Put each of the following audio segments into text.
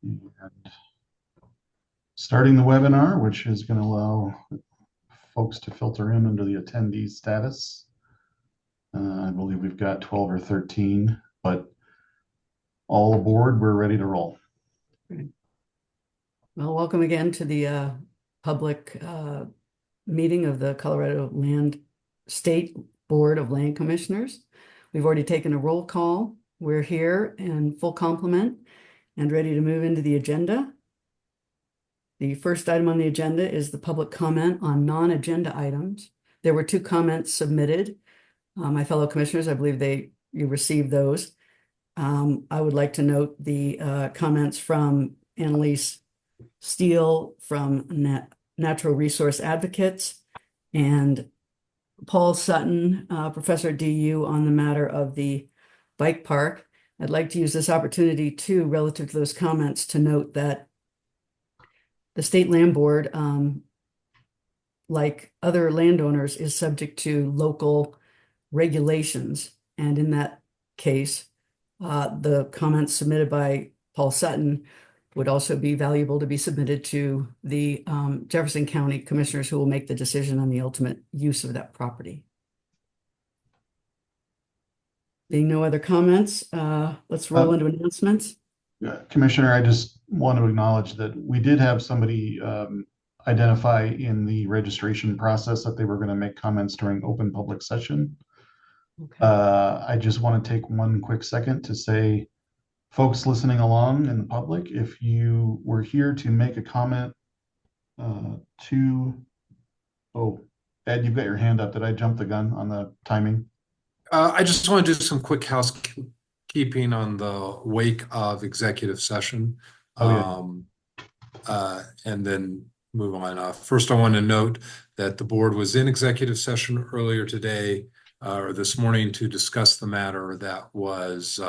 And starting the webinar, which is going to allow folks to filter in under the attendee status. I believe we've got 12 or 13, but all aboard, we're ready to roll. Well, welcome again to the public meeting of the Colorado State Board of Land Commissioners. We've already taken a roll call. We're here in full complement and ready to move into the agenda. The first item on the agenda is the public comment on non-agenda items. There were 2 comments submitted. My fellow commissioners, I believe you received those. I would like to note the comments from Annalise Steele from Natural Resource Advocates and Paul Sutton, professor at DU, on the matter of the bike park. I'd like to use this opportunity too, relative to those comments, to note that the State Land Board, like other landowners, is subject to local regulations. And in that case, the comments submitted by Paul Sutton would also be valuable to be submitted to the Jefferson County Commissioners, who will make the decision on the ultimate use of that property. Being no other comments, let's roll into announcements. Commissioner, I just want to acknowledge that we did have somebody identify in the registration process that they were going to make comments during open public session. Okay. I just want to take one quick second to say, folks listening along in the public, if you were here to make a comment Ed, you've got your hand up. Did I jump the gun on the timing? I just want to do some quick housekeeping on the wake of executive session. And then move on. First, I want to note that the board was in executive session earlier today or this morning to discuss the matter that was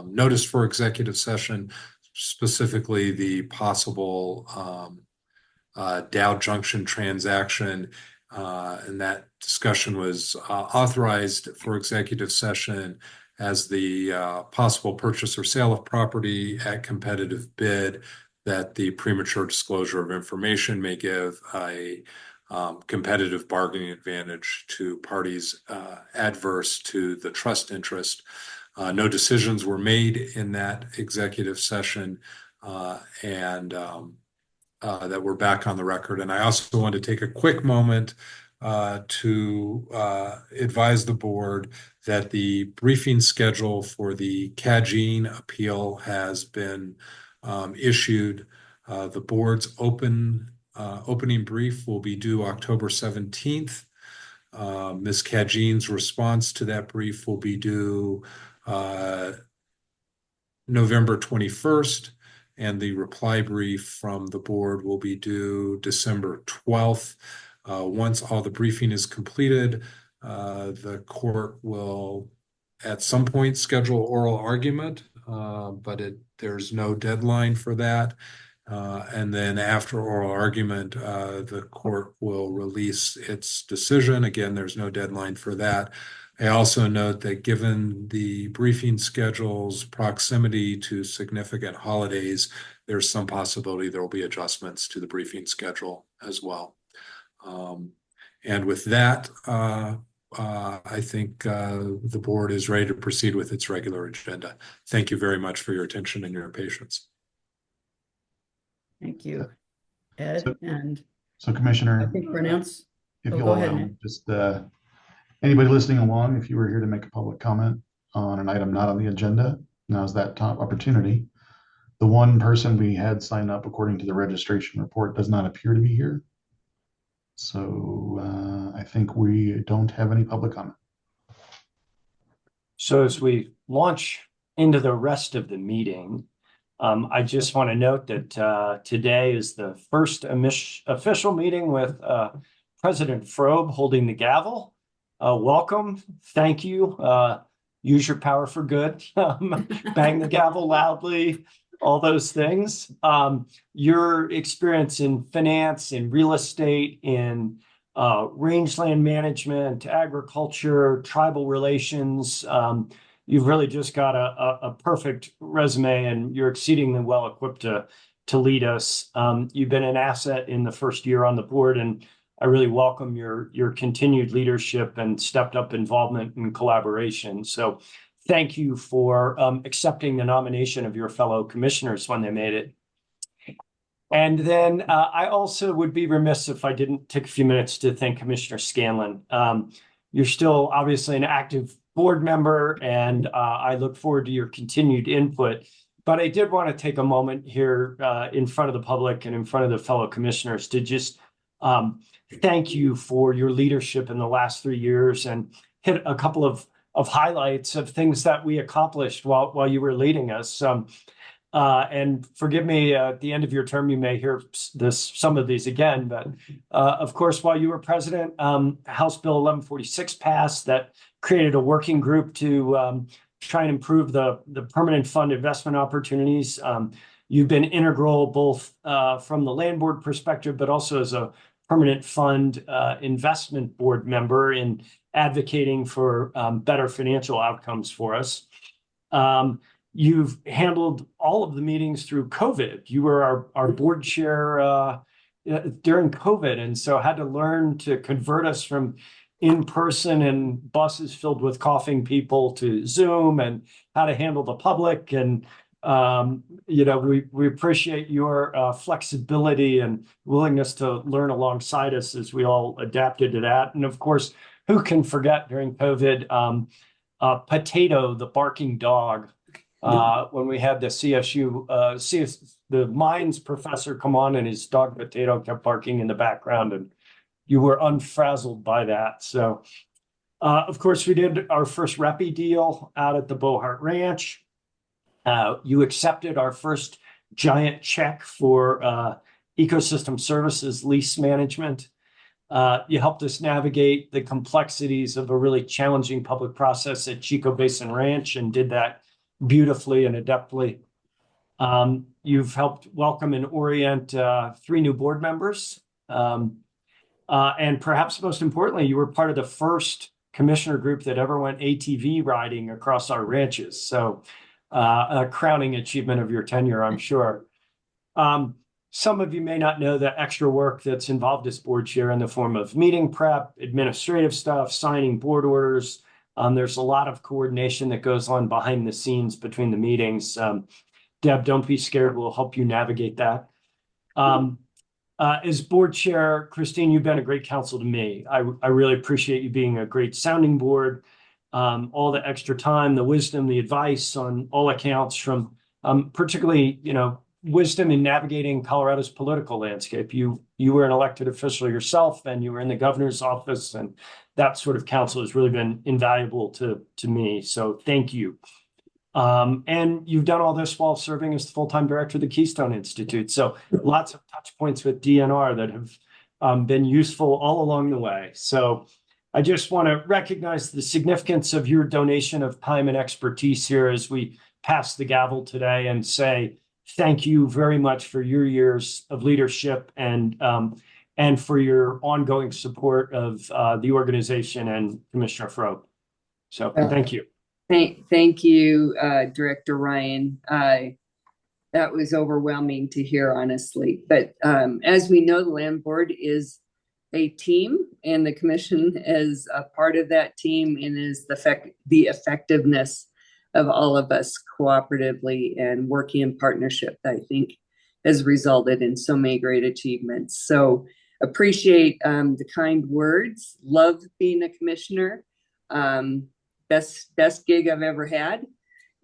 noticed for executive session, specifically the possible Dow Junction transaction. And that discussion was authorized for executive session as the possible purchase or sale of property at competitive bid, that the premature disclosure of information may give a competitive bargaining advantage to parties adverse to the trust interest. No decisions were made in that executive session, and that we're back on the record. And I also want to take a quick moment to advise the board that the briefing schedule for the Cagene appeal has been issued. The board's opening brief will be due October 17th. Ms. Cagene's response to that brief will be due November 21st. And the reply brief from the board will be due December 12th. Once all the briefing is completed, the court will at some point schedule oral argument, but there's no deadline for that. And then after oral argument, the court will release its decision. Again, there's no deadline for that. I also note that given the briefing schedule's proximity to significant holidays, there's some possibility there will be adjustments to the briefing schedule as well. And with that, I think the board is ready to proceed with its regular agenda. Thank you very much for your attention and your patience. Thank you, Ed. So Commissioner, I think pronounce. if Oh, you'll go allow ahead, me, just anybody listening along, if you were here to make a public comment on an item not on the agenda, now's that top opportunity. The one person we had sign up according to the registration report does not appear to be here. So I think we don't have any public comment. So as we launch into the rest of the meeting, I just want to note that today is the first official meeting with President Frobe holding the gavel. Welcome. Thank you. Use your power for good. Bang the gavel loudly. All those things. Your experience in finance, in real estate, in rangeland management, agriculture, tribal relations, you've really just got a perfect resume, and you're exceedingly well equipped to lead us. You've been an asset in the first year on the board, and I really welcome your continued leadership and stepped up involvement and collaboration. So thank you for accepting the nomination of your fellow commissioners when they made it. And then I also would be remiss if I didn't take a few minutes to thank Commissioner Scanlon. You're still obviously an active board member, and I look forward to your continued input. But I did want to take a moment here in front of the public and in front of the fellow commissioners to just thank you for your leadership in the last 3 years and hit a couple of highlights of things that we accomplished while you were leading us. And forgive me, at the end of your term, you may hear some of these again, but of course, while you were president, House Bill 1146 passed that created a working group to try and improve the permanent fund investment opportunities. You've been integral both from the land board perspective, but also as a permanent fund investment board member in advocating for better financial outcomes for us. You've handled all of the meetings through COVID. You were our board chair during COVID, and so had to learn to convert us from in-person and buses filled with coughing people to Zoom, and how to handle the public. And we appreciate your flexibility and willingness to learn alongside us as we all adapted to that. And of course, who can forget during COVID, Potato, the barking dog, when we had the the mines professor come on, and his dog Potato kept barking in the background, and you were unfrazzled by that. So, of course, we did our first Reppy deal out at the Bohart Ranch. You accepted our first giant check for ecosystem services lease management. You helped us navigate the complexities of a really challenging public process at Chico Basin Ranch, and did that beautifully and adeptly. You've helped welcome and orient 3 new board members. And perhaps most importantly, you were part of the first commissioner group that ever went ATV riding across our ranches. So a crowning achievement of your tenure, I'm sure. Some of you may not know the extra work that's involved as board chair in the form of meeting prep, administrative stuff, signing board orders. There's a lot of coordination that goes on behind the scenes between the meetings. Deb, don't be scared. We'll help you navigate that. As board chair, Christine, you've been a great counsel to me. I really appreciate you being a great sounding board. All the extra time, the wisdom, the advice on all accounts, from particularly, wisdom in navigating Colorado's political landscape. You were an elected official yourself, and you were in the governor's office, and that sort of counsel has really been invaluable to me. So thank you. And you've done all this while serving as the full-time director of the Keystone Institute. So lots of touch points with DNR that have been useful all along the way. So I just want to recognize the significance of your donation of time and expertise here as we pass the gavel today, and say thank you very much for your years of leadership, and for your ongoing support of the organization and Commissioner Frobe. So thank you. Thank you, Director Ryan. That was overwhelming to hear, honestly. But as we know, the Land Board is a team, and the commission is a part of that team, and is the effectiveness of all of us cooperatively and working in partnership, I think, has resulted in so many great achievements. So appreciate the kind words. Love being a commissioner. Best gig I've ever had,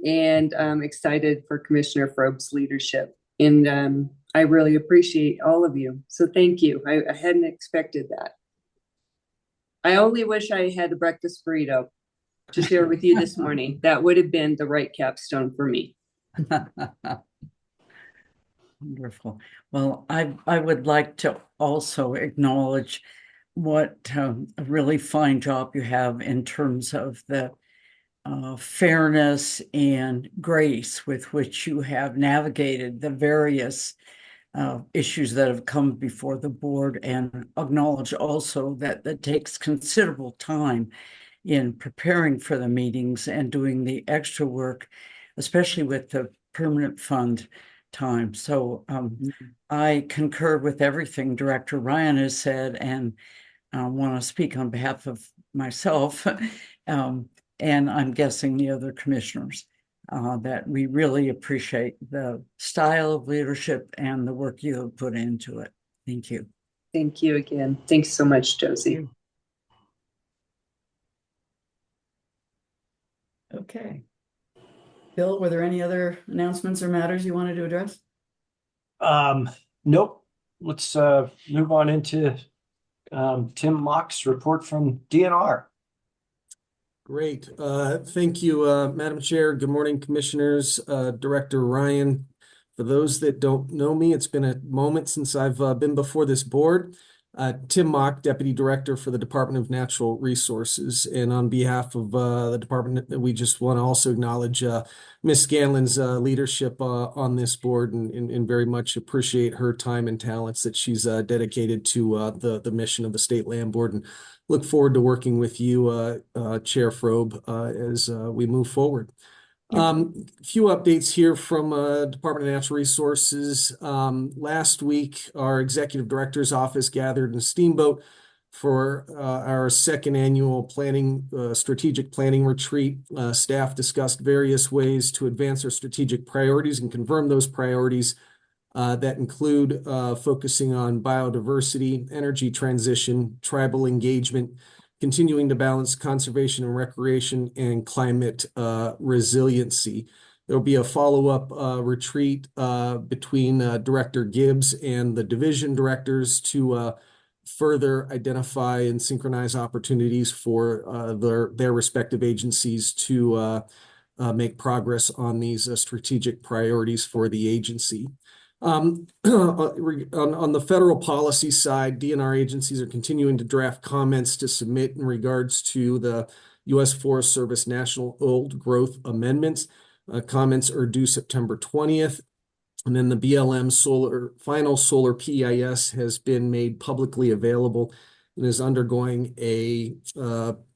and I'm excited for Commissioner Frobe's leadership, and I really appreciate all of you. So thank you. I hadn't expected that. I only wish I had a breakfast burrito to share with you this morning. That would have been the right capstone for me. Wonderful. Well, I would like to also acknowledge what a really fine job you have in terms of the fairness and grace with which you have navigated the various issues that have come before the board, and acknowledge also that that takes considerable time in preparing for the meetings and doing the extra work, especially with the permanent fund time. So I concur with everything Director Ryan has said, and want to speak on behalf of myself, and I'm guessing the other commissioners, that we really appreciate the style of leadership and the work you have put into it. Thank you. Thank you again. Thanks so much, Josie. Okay. Bill, were there any other announcements or matters you wanted to address? Nope. Let's move on into Tim Mock's report from DNR. Great. Thank you, Madam Chair. Good morning, Commissioners, Director Ryan. For those that don't know me, it's been a moment since I've been before this board. Tim Mock, Deputy Director for the Department of Natural Resources. And on behalf of the department, we just want to also acknowledge Ms. Scanlon's leadership on this board and very much appreciate her time and talents that she's dedicated to the mission of the State Land Board, and look forward to working with you, Chair Frobe, as we move forward. Few updates here from Department of Natural Resources. Last week, our Executive Director's Office gathered in Steamboat for our second annual strategic planning retreat. Staff discussed various ways to advance our strategic priorities and confirm those priorities that include focusing on biodiversity, energy transition, tribal engagement, continuing to balance conservation and recreation, and climate resiliency. There will be a follow-up retreat between Director Gibbs and the division directors to further identify and synchronize opportunities for their respective agencies to make progress on these strategic priorities for the agency. On the federal policy side, DNR agencies are continuing to draft comments to submit in regards to the U.S. Forest Service National Old Growth Amendments. Comments are due September 20th. And then the BLM final solar PEIS has been made publicly available and is undergoing a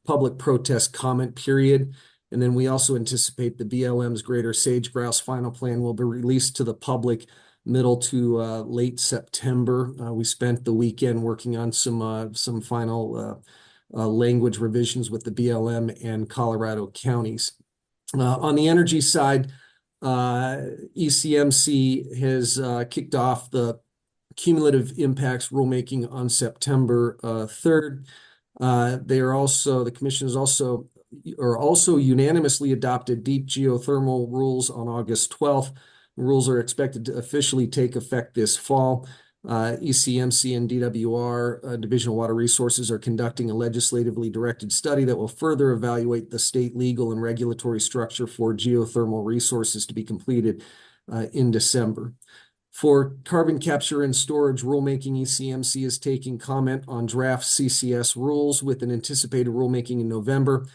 public protest comment period. And then we also anticipate the BLM's Greater Sage Grouse final plan will be released to the public middle to late September. We spent the weekend working on some final language revisions with the BLM and Colorado counties. On the energy side, ECMC has kicked off the cumulative impacts rulemaking on September 3rd. The commission has also unanimously adopted deep geothermal rules on August 12th. The rules are expected to officially take effect this fall. ECMC and DWR, Division of Water Resources, are conducting a legislatively directed study that will further evaluate the state legal and regulatory structure for geothermal resources to be completed in December. For carbon capture and storage rulemaking, ECMC is taking comment on draft CCS rules with an anticipated rulemaking in November.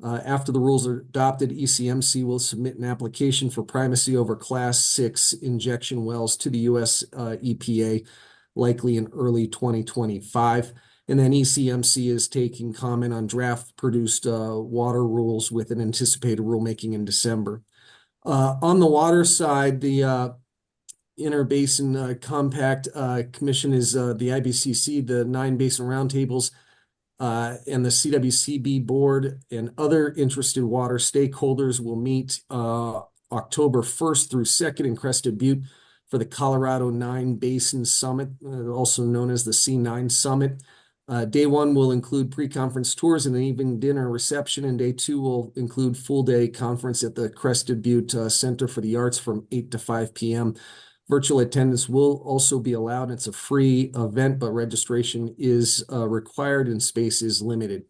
After the rules are adopted, ECMC will submit an application for primacy over Class 6 injection wells to the U.S. EPA, likely in early 2025. And then ECMC is taking comment on draft-produced water rules with an anticipated rulemaking in December. On the water side, the Interbasin Compact Commission is the IBCC, the 9 basin roundtables, and the CWCB board and other interested water stakeholders will meet October 1st through 2nd in Crested Butte for the Colorado 9 Basin Summit, also known as the C9 Summit. Day 1 will include pre-conference tours and an evening dinner reception, and day 2 will include full-day conference at the Crested Butte Center for the Arts from 8 to 5 p.m. Virtual attendance will also be allowed. It's a free event, but registration is required and space is limited.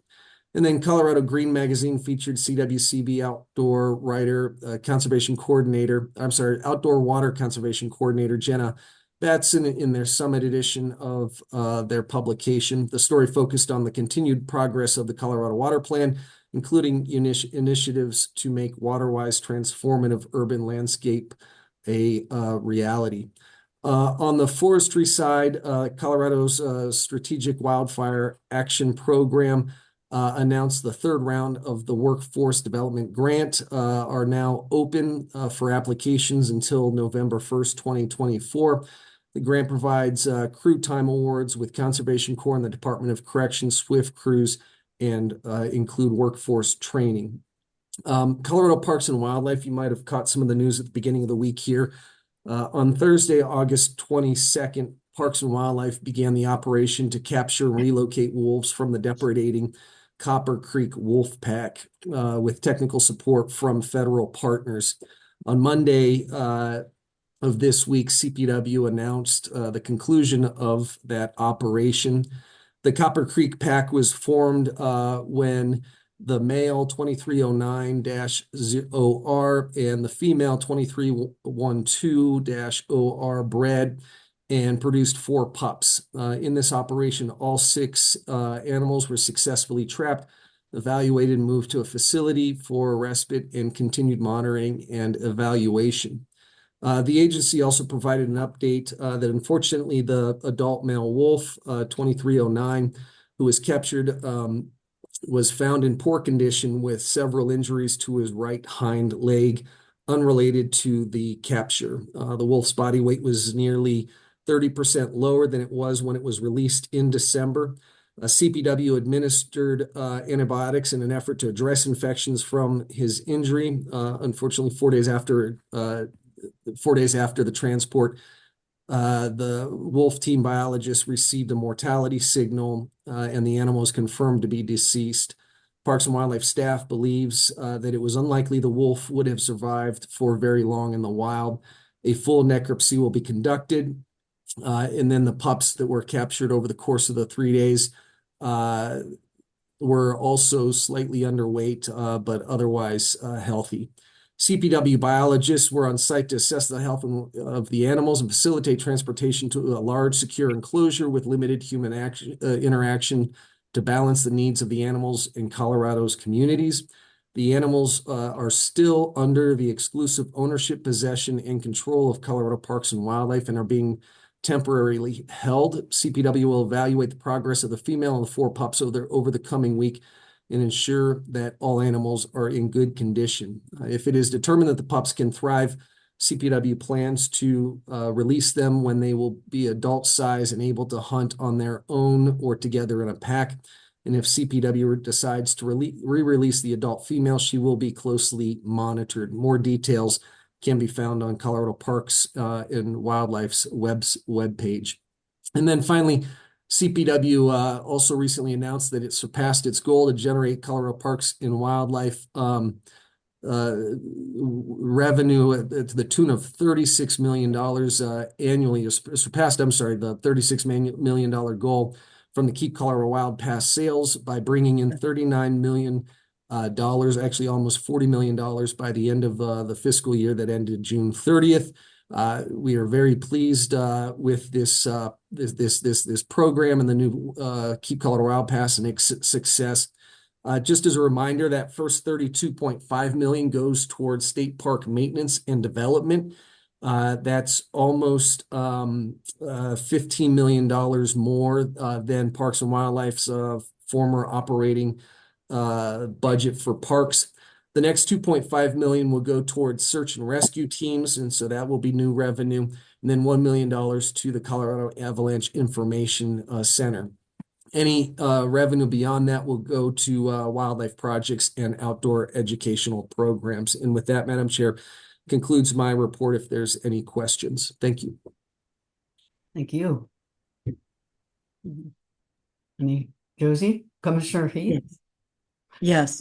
And then Colorado Green Magazine featured CWCB outdoor outdoor water conservation coordinator, Jenna Batson, in their summit edition of their publication. The story focused on the continued progress of the Colorado Water Plan, including initiatives to make water-wise transformative urban landscape a reality. On the forestry side, Colorado's Strategic Wildfire Action Program announced the third round of the Workforce Development Grant are now open for applications until November 1st, 2024. The grant provides crew time awards with Conservation Corps and the Department of Corrections, SWIFT crews, and include workforce training. Colorado Parks and Wildlife, you might have caught some of the news at the beginning of the week here. On Thursday, August 22nd, Parks and Wildlife began the operation to capture and relocate wolves from the depredating Copper Creek Wolf Pack with technical support from federal partners. On Monday of this week, CPW announced the conclusion of that operation. The Copper Creek Pack was formed when the male 2309-OR and the female 2312-OR bred and produced 4 pups. In this operation, all 6 animals were successfully trapped, evaluated, and moved to a facility for respite and continued monitoring and evaluation. The agency also provided an update that unfortunately the adult male wolf, 2309, who was captured, was found in poor condition with several injuries to his right hind leg unrelated to the capture. The wolf's body weight was nearly 30% lower than it was when it was released in December. CPW administered antibiotics in an effort to address infections from his injury. Unfortunately, 4 days after the transport, the wolf team biologist received a mortality signal, and the animal is confirmed to be deceased. Parks and Wildlife staff believes that it was unlikely the wolf would have survived for very long in the wild. A full necropsy will be conducted, and then the pups that were captured over the course of the 3 days were also slightly underweight, but otherwise healthy. CPW biologists were on site to assess the health of the animals and facilitate transportation to a large, secure enclosure with limited human interaction to balance the needs of the animals in Colorado's communities. The animals are still under the exclusive ownership, possession, and control of Colorado Parks and Wildlife and are being temporarily held. CPW will evaluate the progress of the female and the 4 pups over the coming week and ensure that all animals are in good condition. If it is determined that the pups can thrive, CPW plans to release them when they will be adult size and able to hunt on their own or together in a pack. And if CPW decides to re-release the adult female, she will be closely monitored. More details can be found on Colorado Parks and Wildlife's webpage. And then finally, CPW also recently announced that it surpassed its goal to generate Colorado Parks and Wildlife revenue to the tune of $36 million annually. Surpassed, the $36 million goal from the Keep Colorado Wild Pass sales by bringing in $39 million, actually almost $40 million by the end of the fiscal year that ended June 30th. We are very pleased with this program and the new Keep Colorado Wild Pass and its success. Just as a reminder, that first $32.5 million goes towards state park maintenance and development. That's almost $15 million more than Parks and Wildlife's former operating budget for parks. The next $2.5 million will go towards search and rescue teams, and so that will be new revenue. And then $1 million to the Colorado Avalanche Information Center. Any revenue beyond that will go to wildlife projects and outdoor educational programs. And with that, Madam Chair, concludes my report if there's any questions. Thank you. Thank you. Josie, Commissioner Heath? Yes.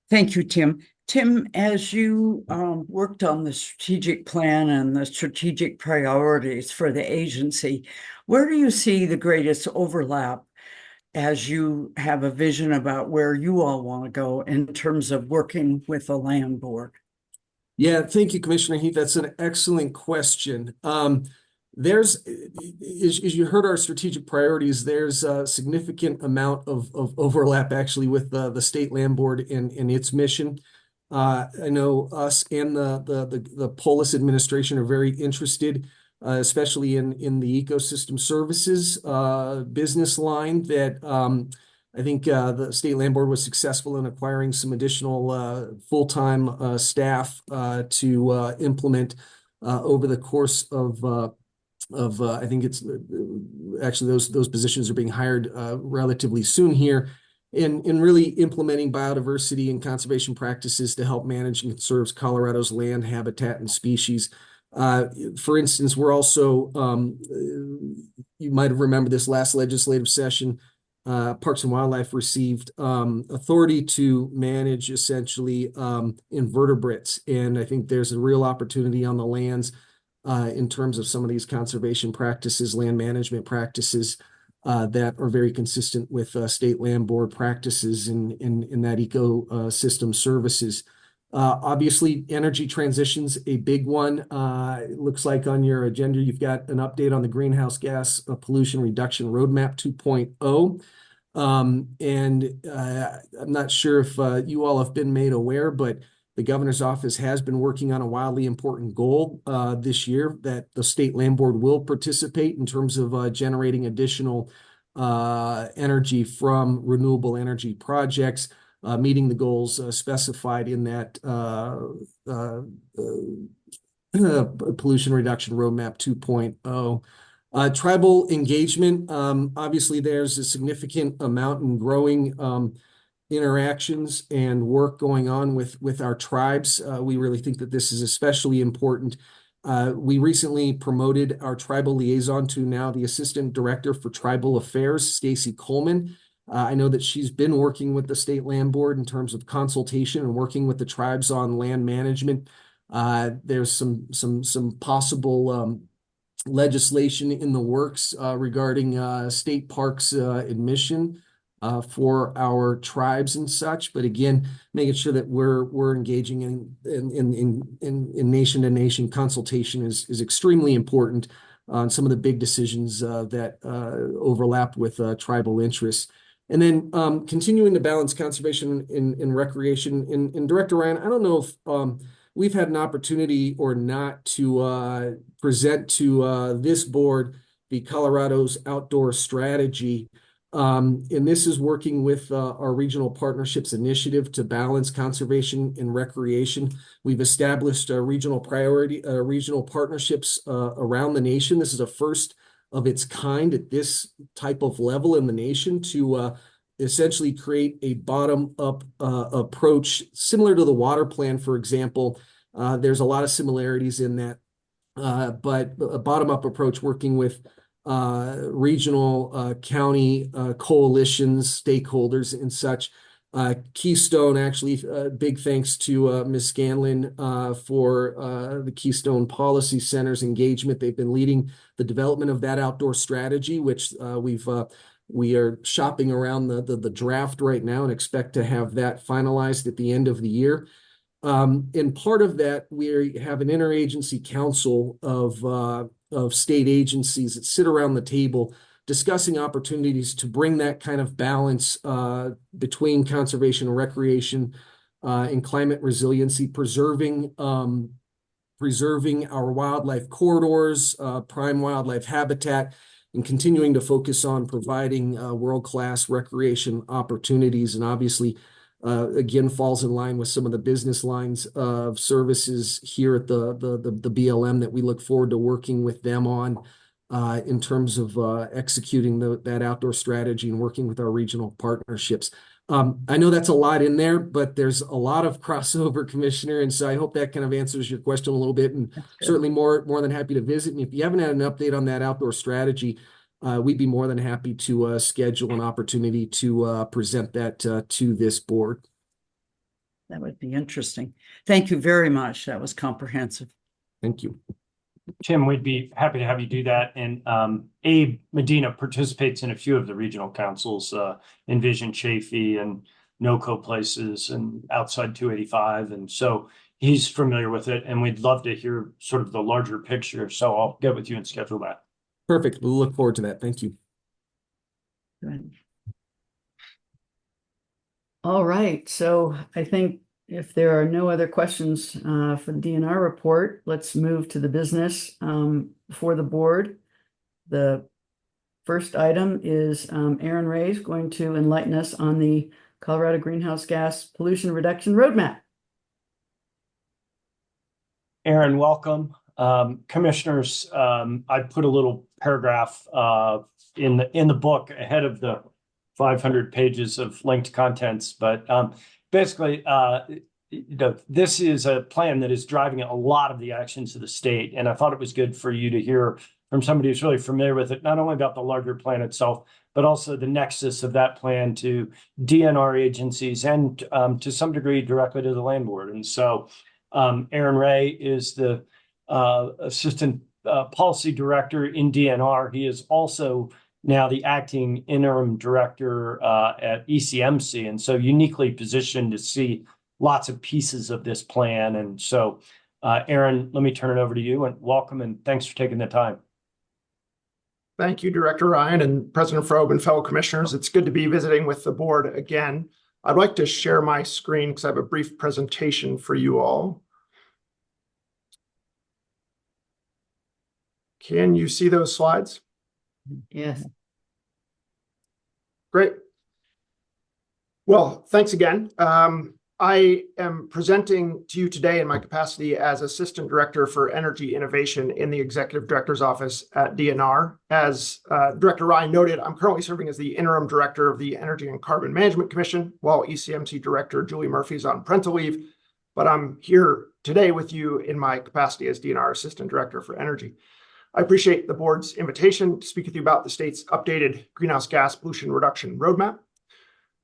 Thank you, Tim. Tim, as you worked on the strategic plan and the strategic priorities for the agency, where do you see the greatest overlap as you have a vision about where you all want to go in terms of working with the land board? Yeah, thank you, Commissioner Heath. That's an excellent question. As you heard our strategic priorities, there's a significant amount of overlap actually with the state land board and its mission. I know us and the Polis administration are very interested, especially in the ecosystem services business line that I think the State Land Board was successful in acquiring some additional full-time staff to implement over the course of I think it's actually those positions are being hired relatively soon here in really implementing biodiversity and conservation practices to help manage and conserve Colorado's land, habitat, and species. For instance, we're also, you might have remembered this last legislative session, Parks and Wildlife received authority to manage essentially invertebrates. And I think there's a real opportunity on the lands in terms of some of these conservation practices, land management practices that are very consistent with State Land Board practices in that ecosystem services. Obviously, energy transition's a big one. It looks like on your agenda, you've got an update on the greenhouse gas pollution reduction roadmap 2.0. I'm not sure if you all have been made aware, but the governor's office has been working on a wildly important goal this year that the State Land Board will participate in terms of generating additional energy from renewable energy projects, meeting the goals specified in that pollution reduction roadmap 2.0. Tribal engagement, obviously there's a significant amount and growing interactions and work going on with our tribes. We really think that this is especially important. We recently promoted our tribal liaison to now the Assistant Director for Tribal Affairs, Stacy Coleman. I know that she's been working with the State Land Board in terms of consultation and working with the tribes on land management. There's some possible legislation in the works regarding state parks admission for our tribes and such. But again, making sure that we're engaging in nation to nation consultation is extremely important on some of the big decisions that overlap with tribal interests. And then continuing to balance conservation and recreation. And Director Ryan, I don't know if we've had an opportunity or not to present to this board the Colorado's outdoor strategy. And this is working with our regional partnerships initiative to balance conservation and recreation. We've established regional partnerships around the nation. This is a first of its kind at this type of level in the nation to essentially create a bottom-up approach similar to the water plan, for example. There's a lot of similarities in that, but a bottom-up approach working with regional county coalitions, stakeholders and such. Keystone, actually, big thanks to Ms. Scanlon for the Keystone Policy Center's engagement. They've been leading the development of that outdoor strategy, which we are shopping around the draft right now and expect to have that finalized at the end of the year. And part of that, we have an interagency council of state agencies that sit around the table discussing opportunities to bring that kind of balance between conservation and recreation and climate resiliency, preserving our wildlife corridors, prime wildlife habitat, and continuing to focus on providing world-class recreation opportunities. And obviously, again, falls in line with some of the business lines of services here at the BLM that we look forward to working with them on in terms of executing that outdoor strategy and working with our regional partnerships. I know that's a lot in there, but there's a lot of crossover, Commissioner, and so I hope that kind of answers your question a little bit, and certainly more than happy to visit. And if you haven't had an update on that outdoor strategy, we'd be more than happy to schedule an opportunity to present that to this board. That would be interesting. Thank you very much. That was comprehensive. Thank you. Tim, we'd be happy to have you do that. And Abe Medina participates in a few of the regional councils, Envision Chafee and NOCO places and Outside 285. And so he's familiar with it, and we'd love to hear sort of the larger picture. So I'll get with you and schedule that. Perfect. We'll look forward to that. Thank you. Good. All right, so I think if there are no other questions for the DNR report, let's move to the business for the board. The First item is Aaron Ray is going to enlighten us on the Colorado Greenhouse Gas Pollution Reduction Roadmap. Aaron, welcome. Commissioners, I put a little paragraph in the book ahead of the 500 pages of linked contents, but basically, this is a plan that is driving a lot of the actions of the state, and I thought it was good for you to hear from somebody who's really familiar with it, not only about the larger plan itself, but also the nexus of that plan to DNR agencies and to some degree directly to the land board. And so Aaron Ray is the assistant policy director in DNR. He is also now the acting interim director at ECMC, and so uniquely positioned to see lots of pieces of this plan. And so, Aaron, let me turn it over to you, and welcome, and thanks for taking the time. Thank you, Director Ryan and President Frobe and fellow commissioners. It's good to be visiting with the board again. I'd like to share my screen because I have a brief presentation for you all. Can you see those slides? Yes. Great. Well, thanks again. I am presenting to you today in my capacity as Assistant Director for Energy Innovation in the Executive Director's Office at DNR. As Director Ryan noted, I'm currently serving as the Interim Director of the Energy and Carbon Management Commission, while ECMC Director Julie Murphy is on parental leave, but I'm here today with you in my capacity as DNR Assistant Director for Energy. I appreciate the board's invitation to speak with you about the state's updated greenhouse gas pollution reduction roadmap.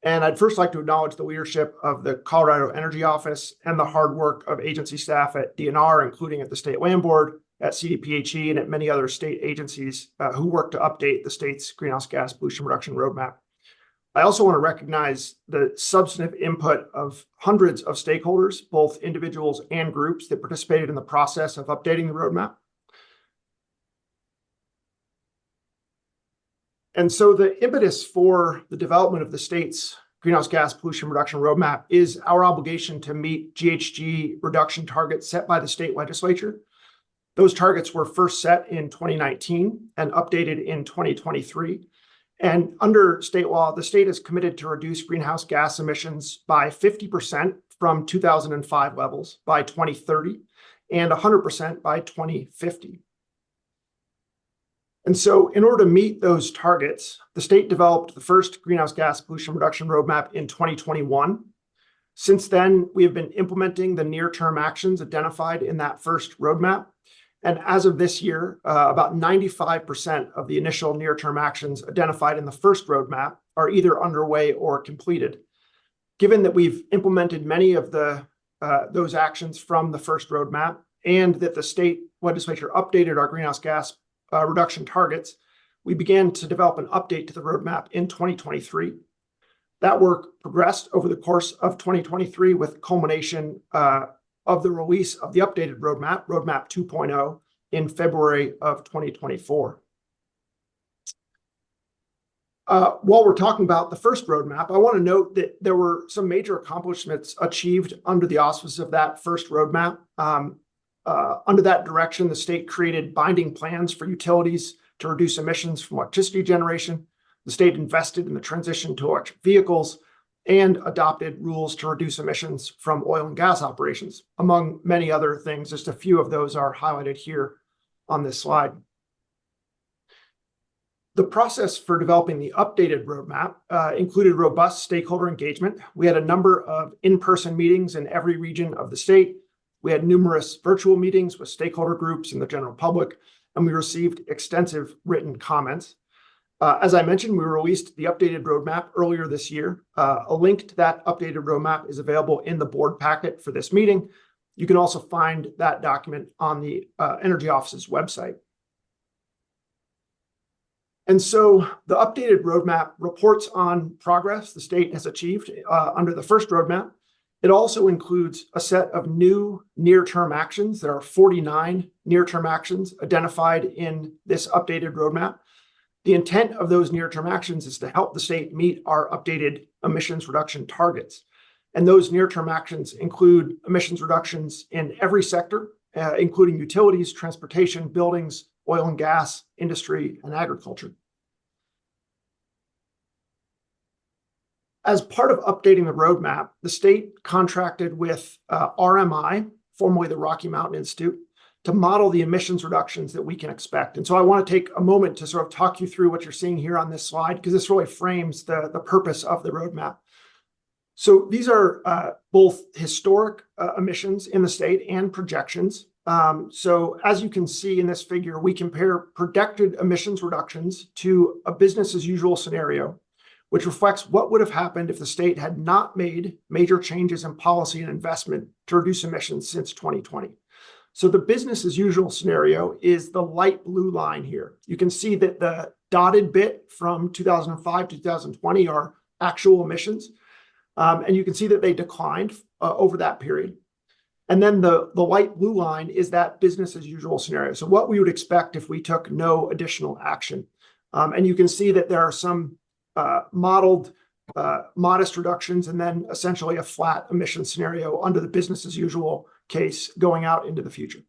And I'd first like to acknowledge the leadership of the Colorado Energy Office and the hard work of agency staff at DNR, including at the State Land Board, at CDPHE, and at many other state agencies who work to update the state's greenhouse gas pollution reduction roadmap. I also want to recognize the substantive input of hundreds of stakeholders, both individuals and groups, that participated in the process of updating the roadmap. And so the impetus for the development of the state's greenhouse gas pollution reduction roadmap is our obligation to meet GHG reduction targets set by the state legislature. Those targets were first set in 2019 and updated in 2023. And under state law, the state is committed to reduce greenhouse gas emissions by 50% from 2005 levels by 2030 and 100% by 2050. And so in order to meet those targets, the state developed the first greenhouse gas pollution reduction roadmap in 2021. Since then, we have been implementing the near-term actions identified in that first roadmap. And as of this year, about 95% of the initial near-term actions identified in the first roadmap are either underway or completed. Given that we've implemented many of those actions from the first roadmap, and that the state legislature updated our greenhouse gas reduction targets, we began to develop an update to the roadmap in 2023. That work progressed over the course of 2023 with culmination of the release of the updated roadmap, Roadmap 2.0, in February of 2024. While we're talking about the first roadmap, I want to note that there were some major accomplishments achieved under the auspices of that first roadmap. Under that direction, the state created binding plans for utilities to reduce emissions from electricity generation. The state invested in the transition to electric vehicles and adopted rules to reduce emissions from oil and gas operations, among many other things. Just a few of those are highlighted here on this slide. The process for developing the updated roadmap included robust stakeholder engagement. We had a number of in-person meetings in every region of the state. We had numerous virtual meetings with stakeholder groups and the general public, and we received extensive written comments. As I mentioned, we released the updated roadmap earlier this year. A link to that updated roadmap is available in the board packet for this meeting. You can also find that document on the Energy Office's website. And so the updated roadmap reports on progress the state has achieved under the first roadmap. It also includes a set of new near-term actions. There are 49 near-term actions identified in this updated roadmap. The intent of those near-term actions is to help the state meet our updated emissions reduction targets. And those near-term actions include emissions reductions in every sector, including utilities, transportation, buildings, oil and gas, industry, and agriculture. As part of updating the roadmap, the state contracted with RMI, formerly the Rocky Mountain Institute, to model the emissions reductions that we can expect. And so I want to take a moment to sort of talk you through what you're seeing here on this slide, because this really frames the purpose of the roadmap. So these are both historic emissions in the state and projections. So as you can see in this figure, we compare projected emissions reductions to a business as usual scenario, which reflects what would have happened if the state had not made major changes in policy and investment to reduce emissions since 2020. So the business as usual scenario is the light blue line here. You can see that the dotted bit from 2005 to 2020 are actual emissions. And you can see that they declined over that period. And then the light blue line is that business as usual scenario. So what we would expect if we took no additional action. And you can see that there are some modeled modest reductions and then essentially a flat emission scenario under the business as usual case going out into the future.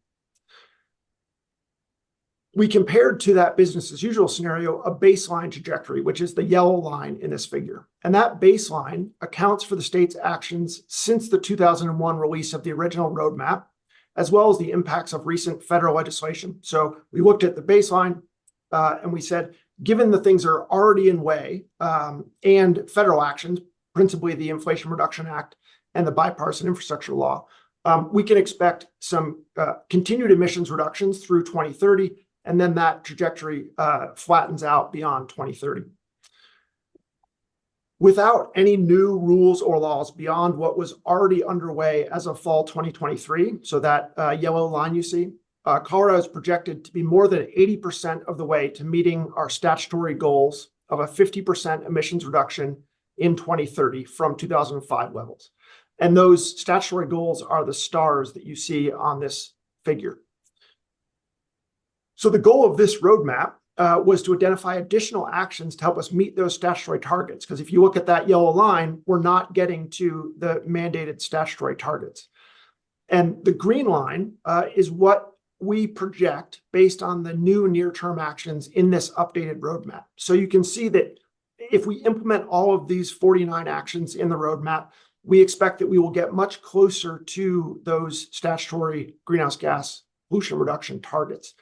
We compared to that business as usual scenario a baseline trajectory, which is the yellow line in this figure. And that baseline accounts for the state's actions since the 2001 release of the original roadmap, as well as the impacts of recent federal legislation. So we looked at the baseline and we said, given the things that are already in way and federal actions, principally the Inflation Reduction Act and the Bipartisan Infrastructure Law, we can expect some continued emissions reductions through 2030, and then that trajectory flattens out beyond 2030. Without any new rules or laws beyond what was already underway as of fall 2023, so that yellow line you see, Colorado is projected to be more than 80% of the way to meeting our statutory goals of a 50% emissions reduction in 2030 from 2005 levels. And those statutory goals are the stars that you see on this figure. So the goal of this roadmap was to identify additional actions to help us meet those statutory targets. Because if you look at that yellow line, we're not getting to the mandated statutory targets. And the green line is what we project based on the new near-term actions in this updated roadmap. So you can see that if we implement all of these 49 actions in the roadmap, we expect that we will get much closer to those statutory greenhouse gas pollution reduction targets.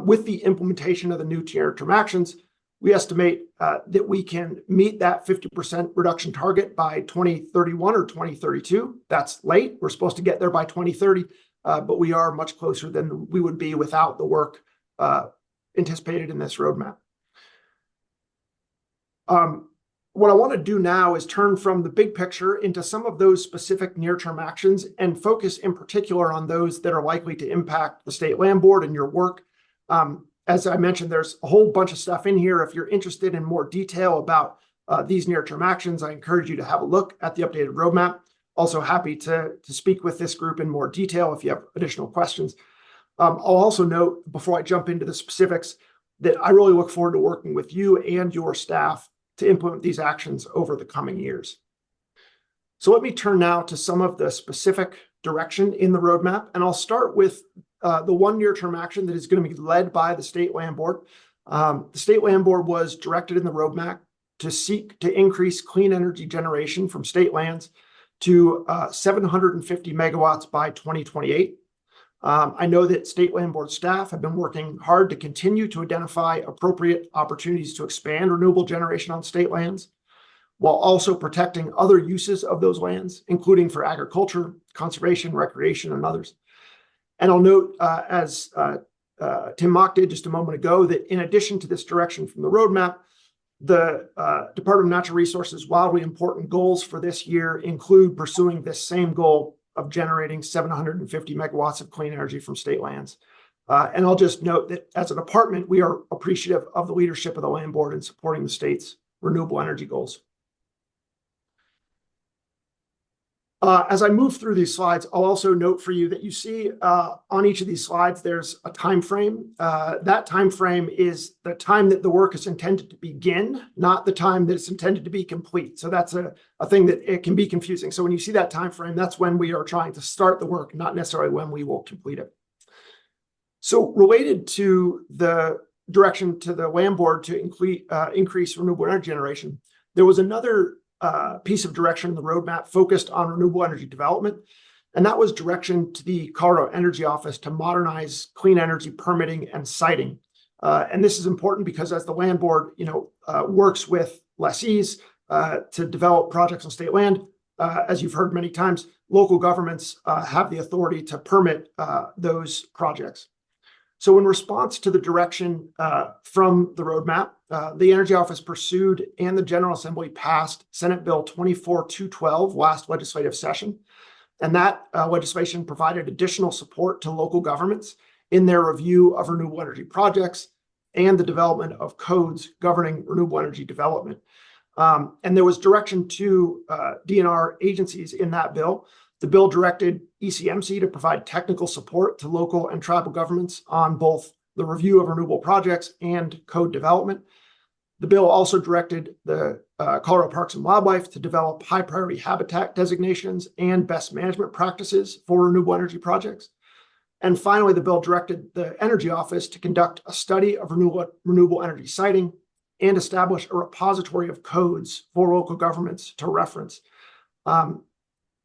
With the implementation of the new near-term actions, we estimate that we can meet that 50% reduction target by 2031 or 2032. That's late. We're supposed to get there by 2030, but we are much closer than we would be without the work anticipated in this roadmap. What I want to do now is turn from the big picture into some of those specific near-term actions and focus in particular on those that are likely to impact the State Land Board and your work. As I mentioned, there's a whole bunch of stuff in here. If you're interested in more detail about these near-term actions, I encourage you to have a look at the updated roadmap. Also happy to speak with this group in more detail if you have additional questions. I'll also note before I jump into the specifics that I really look forward to working with you and your staff to implement these actions over the coming years. So let me turn now to some of the specific direction in the roadmap, and I'll start with the one near-term action that is going to be led by the State Land Board. The State Land Board was directed in the roadmap to seek to increase clean energy generation from state lands to 750 megawatts by 2028. I know that State Land Board staff have been working hard to continue to identify appropriate opportunities to expand renewable generation on state lands, while also protecting other uses of those lands, including for agriculture, conservation, recreation, and others. And I'll note, as Tim Mock did just a moment ago, that in addition to this direction from the roadmap, the Department of Natural Resources' wildly important goals for this year include pursuing this same goal of generating 750 megawatts of clean energy from state lands. And I'll just note that as a department, we are appreciative of the leadership of the Land Board in supporting the state's renewable energy goals. As I move through these slides, I'll also note for you that you see on each of these slides, there's a time frame. That time frame is the time that the work is intended to begin, not the time that it's intended to be complete. So that's a thing that it can be confusing. So when you see that time frame, that's when we are trying to start the work, not necessarily when we will complete it. So related to the direction to the Land Board to increase renewable energy generation, there was another piece of direction in the roadmap focused on renewable energy development. And that was direction to the Colorado Energy Office to modernize clean energy permitting and siting. And this is important because as the land board, works with lessees to develop projects on state land, as you've heard many times, local governments have the authority to permit those projects. So in response to the direction from the roadmap, the Energy Office pursued and the General Assembly passed Senate Bill 24-212 last legislative session. And that legislation provided additional support to local governments in their review of renewable energy projects and the development of codes governing renewable energy development. And there was direction to DNR agencies in that bill. The bill directed ECMC to provide technical support to local and tribal governments on both the review of renewable projects and code development. The bill also directed the Colorado Parks and Wildlife to develop high priority habitat designations and best management practices for renewable energy projects. And finally, the bill directed the Energy Office to conduct a study of renewable energy siting and establish a repository of codes for local governments to reference.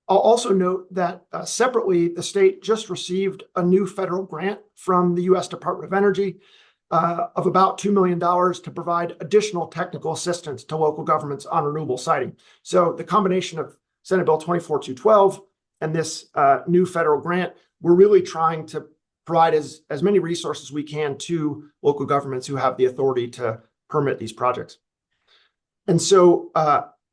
I'll also note that separately, the state just received a new federal grant from the U.S. Department of Energy of about $2 million to provide additional technical assistance to local governments on renewable siting. So the combination of Senate Bill 24-212 and this new federal grant, we're really trying to provide as many resources we can to local governments who have the authority to permit these projects. And so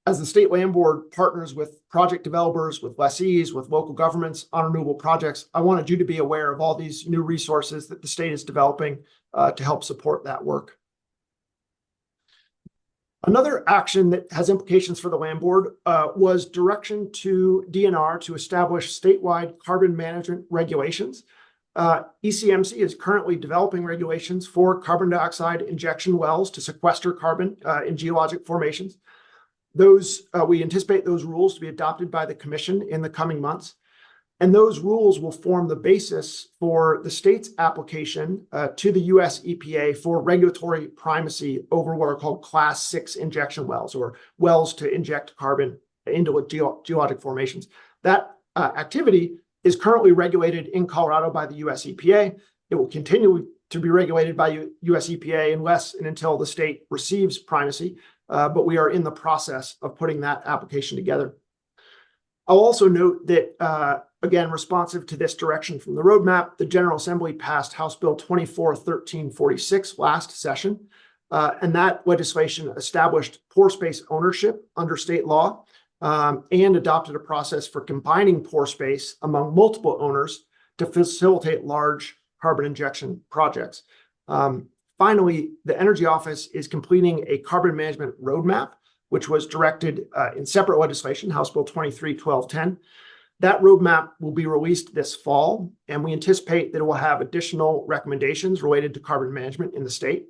as the State Land Board partners with project developers, with lessees, with local governments on renewable projects, I wanted you to be aware of all these new resources that the state is developing to help support that work. Another action that has implications for the Land Board was direction to DNR to establish statewide carbon management regulations. ECMC is currently developing regulations for carbon dioxide injection wells to sequester carbon in geologic formations. We anticipate those rules to be adopted by the Commission in the coming months. And those rules will form the basis for the state's application to the US EPA for regulatory primacy over what are called Class 6 injection wells, or wells to inject carbon into geologic formations. That activity is currently regulated in Colorado by the US EPA. It will continue to be regulated by US EPA unless and until the state receives primacy, but we are in the process of putting that application together. I'll also note that, again, responsive to this direction from the roadmap, the General Assembly passed House Bill 24-1346 last session, and that legislation established pore space ownership under state law and adopted a process for combining pore space among multiple owners to facilitate large carbon injection projects. Finally, the Energy Office is completing a carbon management roadmap, which was directed in separate legislation, House Bill 23-1210. That roadmap will be released this fall, and we anticipate that it will have additional recommendations related to carbon management in the state.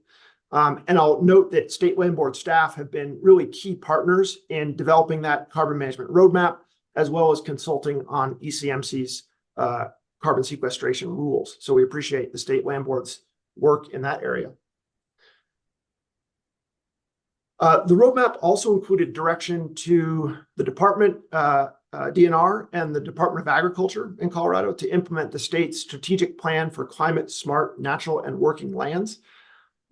And I'll note that State Land Board staff have been really key partners in developing that carbon management roadmap, as well as consulting on ECMC's carbon sequestration rules. So we appreciate the State Land Board's work in that area. The roadmap also included direction to the department, DNR, and the Department of Agriculture in Colorado to implement the state's strategic plan for climate smart natural and working lands.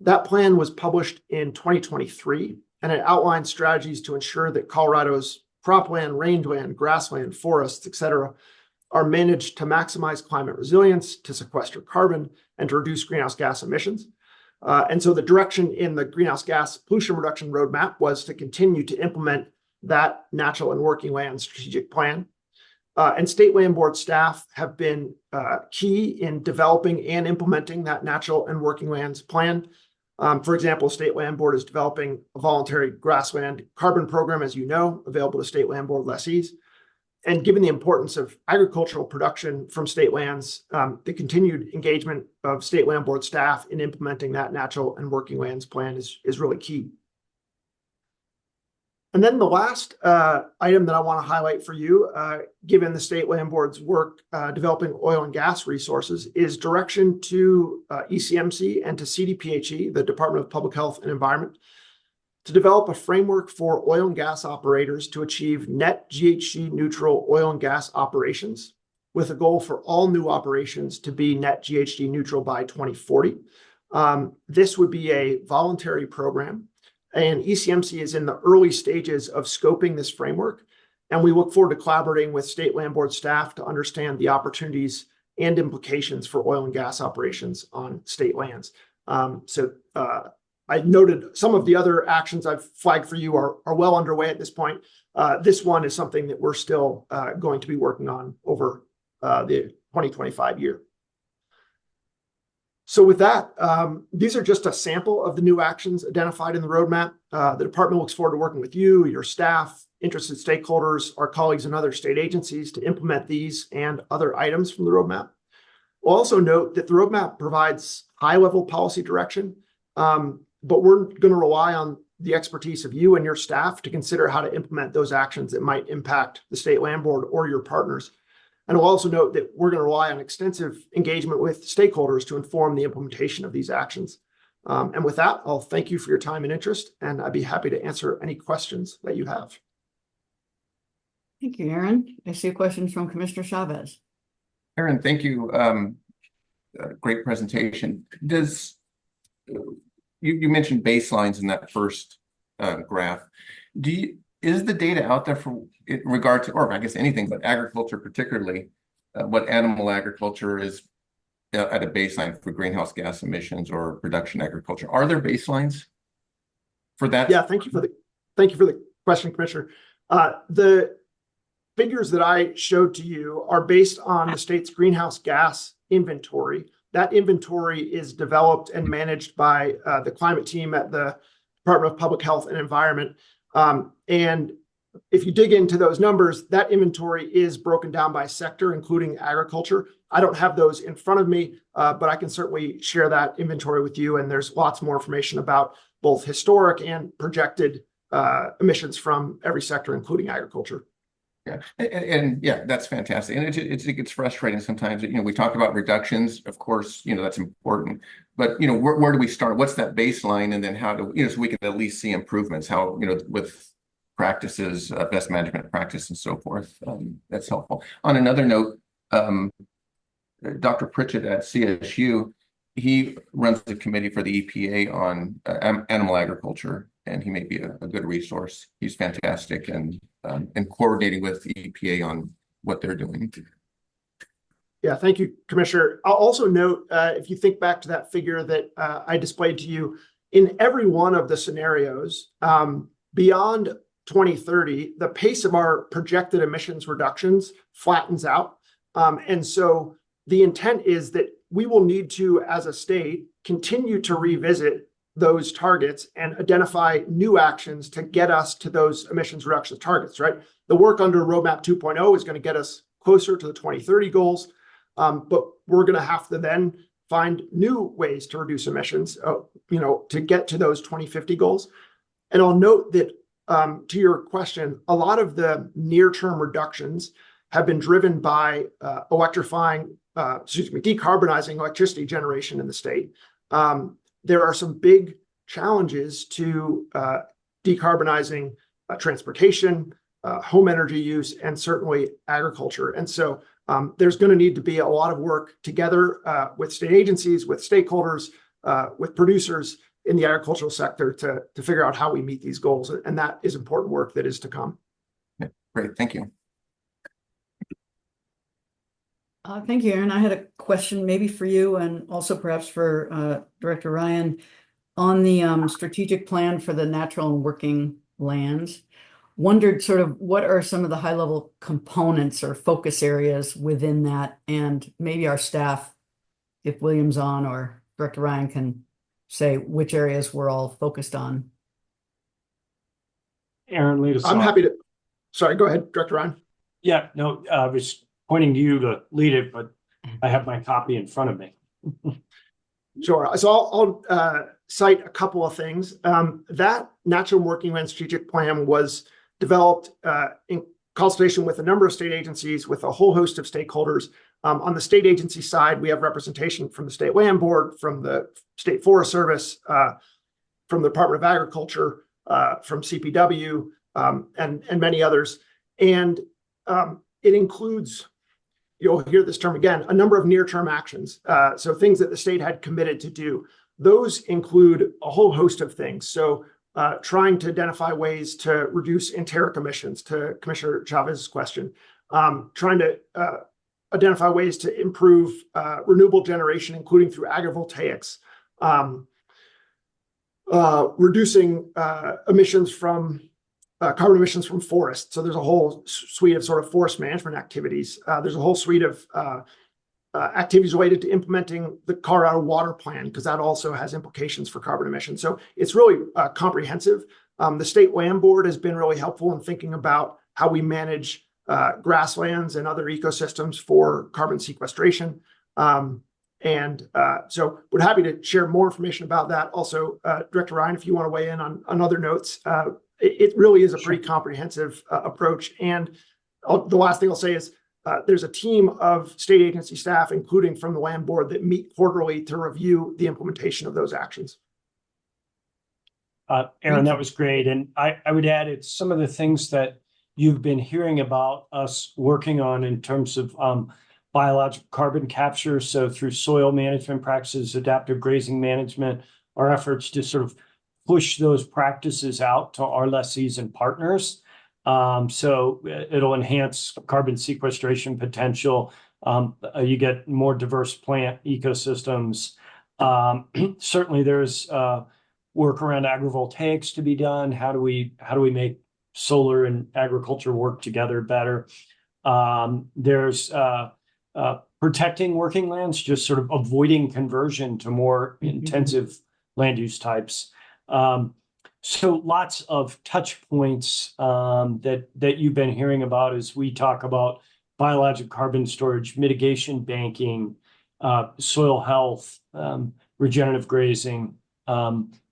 That plan was published in 2023, and it outlines strategies to ensure that Colorado's cropland, rangeland, grassland, forests, etc., are managed to maximize climate resilience, to sequester carbon, and to reduce greenhouse gas emissions. And so the direction in the greenhouse gas pollution reduction roadmap was to continue to implement that natural and working land strategic plan. And State Land Board staff have been key in developing and implementing that natural and working lands plan. For example, State Land Board is developing a voluntary grassland carbon program, as you know, available to State Land Board lessees. And given the importance of agricultural production from state lands, the continued engagement of State Land Board staff in implementing that natural and working lands plan is really key. And then the last item that I want to highlight for you, given the State Land Board's work developing oil and gas resources, is direction to ECMC and to CDPHE, the Department of Public Health and Environment, to develop a framework for oil and gas operators to achieve net GHG neutral oil and gas operations, with a goal for all new operations to be net GHG neutral by 2040. This would be a voluntary program, and ECMC is in the early stages of scoping this framework. And we look forward to collaborating with State Land Board staff to understand the opportunities and implications for oil and gas operations on state lands. I noted some of the other actions I've flagged for you are well underway at this point. This one is something that we're still going to be working on over the 2025 year. So with that, these are just a sample of the new actions identified in the roadmap. The department looks forward to working with you, your staff, interested stakeholders, our colleagues in other state agencies to implement these and other items from the roadmap. We'll also note that the roadmap provides high-level policy direction, but we're going to rely on the expertise of you and your staff to consider how to implement those actions that might impact the State Land Board or your partners. And we'll also note that we're going to rely on extensive engagement with stakeholders to inform the implementation of these actions. And with that, I'll thank you for your time and interest, and I'd be happy to answer any questions that you have. Thank you, Aaron. I see a question from Commissioner Chavez. Aaron, thank you. Great presentation. You mentioned baselines in that first graph. Is the data out there for in regard to, or I guess anything, but agriculture particularly, what animal agriculture is at a baseline for greenhouse gas emissions or production agriculture? Are there baselines for that? Yeah, thank you for the question, Commissioner. The figures that I showed to you are based on the state's greenhouse gas inventory. That inventory is developed and managed by the climate team at the Department of Public Health and Environment. And if you dig into those numbers, that inventory is broken down by sector, including agriculture. I don't have those in front of me, but I can certainly share that inventory with you. And there's lots more information about both historic and projected emissions from every sector, including agriculture. Yeah, and yeah, that's fantastic. And it gets frustrating sometimes. We talk about reductions, of course, that's important. But where do we start? What's that baseline, and then how do so we can at least see improvements? How with practices, best management practice, and so forth. That's helpful. On another note, Dr. Pritchett at CSU, he runs the committee for the EPA on animal agriculture, and he may be a good resource. He's fantastic and coordinating with the EPA on what they're doing. Yeah, thank you, Commissioner. I'll also note, if you think back to that figure that I displayed to you, in every one of the scenarios, beyond 2030, the pace of our projected emissions reductions flattens out. And so the intent is that we will need to, as a state, continue to revisit those targets and identify new actions to get us to those emissions reduction targets, right? The work under Roadmap 2.0 is going to get us closer to the 2030 goals, but we're going to have to then find new ways to reduce emissions, to get to those 2050 goals. And I'll note that, to your question, a lot of the near-term reductions have been driven by decarbonizing electricity generation in the state. There are some big challenges to decarbonizing transportation, home energy use, and certainly agriculture. And so there's going to need to be a lot of work together with state agencies, with stakeholders, with producers in the agricultural sector to figure out how we meet these goals. And that is important work that is to come. Yeah, great, thank you. Thank you, Aaron. I had a question maybe for you and also perhaps for Director Ryan on the strategic plan for the natural and working lands. Wondered sort of what are some of the high-level components or focus areas within that, and maybe our staff, if William's on or Director Ryan, can say which areas we're all focused on. Aaron, lead us I'm off. happy to. Sorry, go ahead, Director Ryan. Yeah, no, I was pointing to you to lead it, but I have my copy in front of me. Sure. So I'll cite a couple of things. That Natural Working Land Strategic Plan was developed in consultation with a number of state agencies, with a whole host of stakeholders. On the state agency side, we have representation from the State Land Board, from the State Forest Service, from the Department of Agriculture, from CPW, and many others. And it includes, you'll hear this term again, a number of near-term actions. So things that the state had committed to do. Those include a whole host of things. So trying to identify ways to reduce enteric emissions, to Commissioner Chavez's question, trying to identify ways to improve renewable generation, including through agrivoltaics, reducing emissions from carbon emissions from forests. So there's a whole suite of sort of forest management activities. There's a whole suite of activities related to implementing the Colorado Water Plan, because that also has implications for carbon emissions. So it's really comprehensive. The State Land Board has been really helpful in thinking about how we manage grasslands and other ecosystems for carbon sequestration. So we're happy to share more information about that. Also, Director Ryan, if you want to weigh in on other notes, it really is a pretty comprehensive approach. And the last thing I'll say is there's a team of state agency staff, including from the Land Board, that meet quarterly to review the implementation of those actions. Aaron, that was great. And I would add, it's some of the things that you've been hearing about us working on in terms of biological carbon capture. So through soil management practices, adaptive grazing management, our efforts to sort of push those practices out to our lessees and partners. So it'll enhance carbon sequestration potential. You get more diverse plant ecosystems. Certainly there's work around agrivoltaics to be done. How do we make solar and agriculture work together better? There's protecting working lands, just sort of avoiding conversion to more intensive land use types. So lots of touch points that you've been hearing about as we talk about biologic carbon storage, mitigation banking, soil health, regenerative grazing.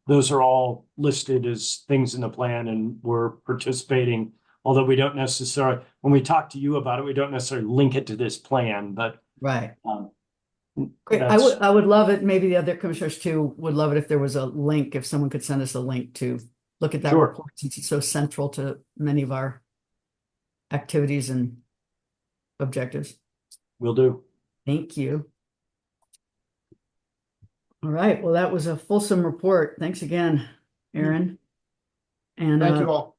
Those are all listed as things in the plan, and we're participating. Although we don't necessarily, when we talk to you about it, we don't necessarily link it to this plan, but Right. Great. I would love it. Maybe the other commissioners too would love it if there was a link, if someone could send us a link to look at that Sure. report, since it's so central to many of our activities and objectives. Will do. Thank you. All right. Well, that was a fulsome report. Thanks again, Aaron. And Thank you all.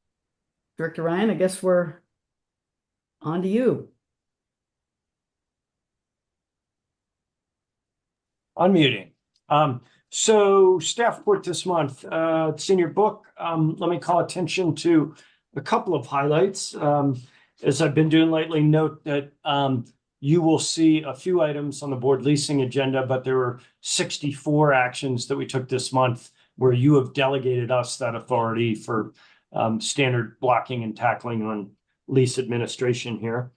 Director Ryan, I guess we're on to you. Unmuting. So staff report this month, it's in your book. Let me call attention to a couple of highlights. As I've been doing lately, note that you will see a few items on the board leasing agenda, but there were 64 actions that we took this month where you have delegated us that authority for standard blocking and tackling on lease administration here.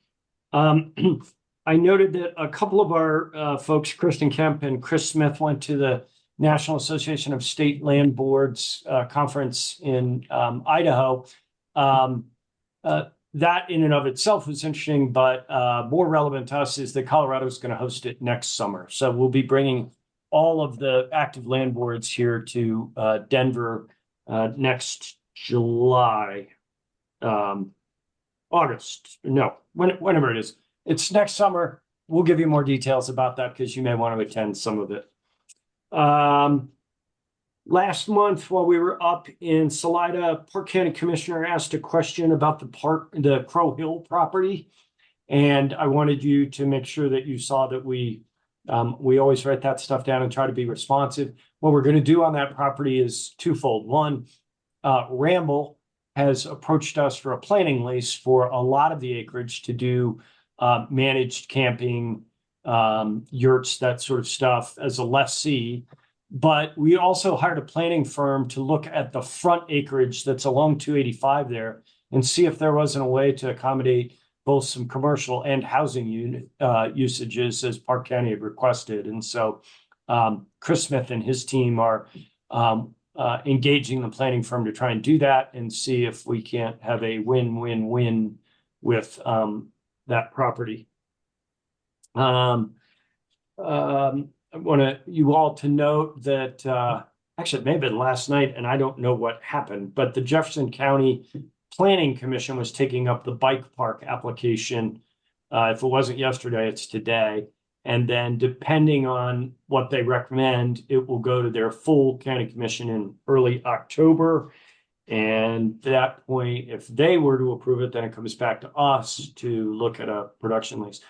I noted that a couple of our folks, Kristen Kemp and Chris Smith, went to the National Association of State Land Boards conference in Idaho. That in and of itself was interesting, but more relevant to us is that Colorado is going to host it next summer. So we'll be bringing all of the active land boards here to Denver next July, August. No, whenever it is. It's next summer. We'll give you more details about that because you may want to attend some of it. Last month, while we were up in Salida, Park County Commissioner asked a question about the Crow Hill property. And I wanted you to make sure that you saw that we always write that stuff down and try to be responsive. What we're going to do on that property is twofold. One, Ramble has approached us for a planning lease for a lot of the acreage to do managed camping, yurts, that sort of stuff as a lessee. But we also hired a planning firm to look at the front acreage that's along 285 there and see if there wasn't a way to accommodate both some commercial and housing usages as Park County had requested. And so Chris Smith and his team are engaging the planning firm to try and do that and see if we can't have a win-win-win with that property. I want you all to note that actually, it may have been last night, and I don't know what happened, but the Jefferson County Planning Commission was taking up the bike park application. If it wasn't yesterday, it's today. And then depending on what they recommend, it will go to their full county commission in early October. And at that point, if they were to approve it, then it comes back to us to look at a production lease.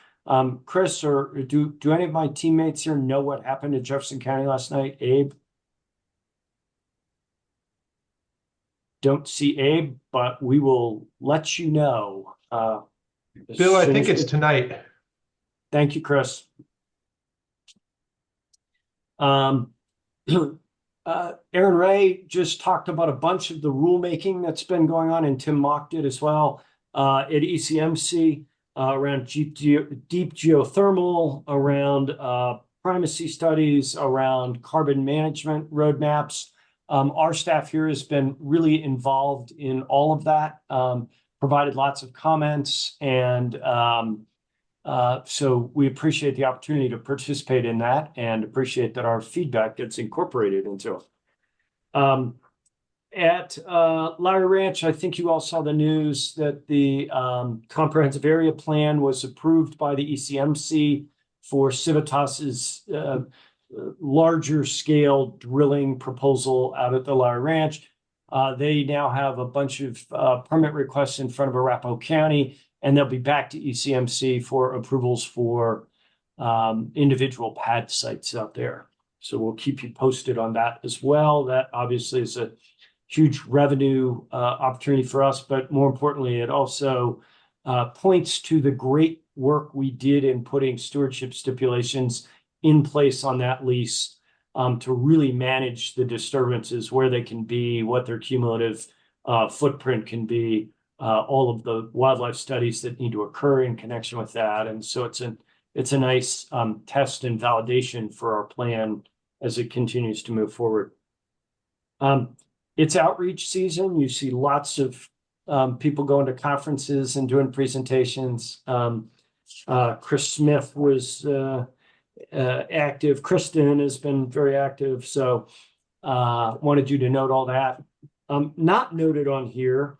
Chris, or do any of my teammates here know what happened in Jefferson County last night? Abe? Don't see Abe, but we will let you know. As Bill, I soon think as it's tonight. Thank you, Chris. Aaron Ray just talked about a bunch of the rulemaking that's been going on, and Tim Mock did as well at ECMC around deep geothermal, around primacy studies, around carbon management roadmaps. Our staff here has been really involved in all of that, provided lots of comments, and so we appreciate the opportunity to participate in that and appreciate that our feedback gets incorporated into it. At Lowry Ranch, I think you all saw the news that the comprehensive area plan was approved by the ECMC for Civitas's larger scale drilling proposal out at the Lowry Ranch. They now have a bunch of permit requests in front of Arapahoe County, and they'll be back to ECMC for approvals for individual pad sites out there. So we'll keep you posted on that as well. That obviously is a huge revenue opportunity for us, but more importantly, it also points to the great work we did in putting stewardship stipulations in place on that lease to really manage the disturbances, where they can be, what their cumulative footprint can be, all of the wildlife studies that need to occur in connection with that. And so it's a nice test and validation for our plan as it continues to move forward. It's outreach season. You see lots of people going to conferences and doing presentations. Chris Smith was active. Kristen has been very active. So wanted you to note all that. Not noted on here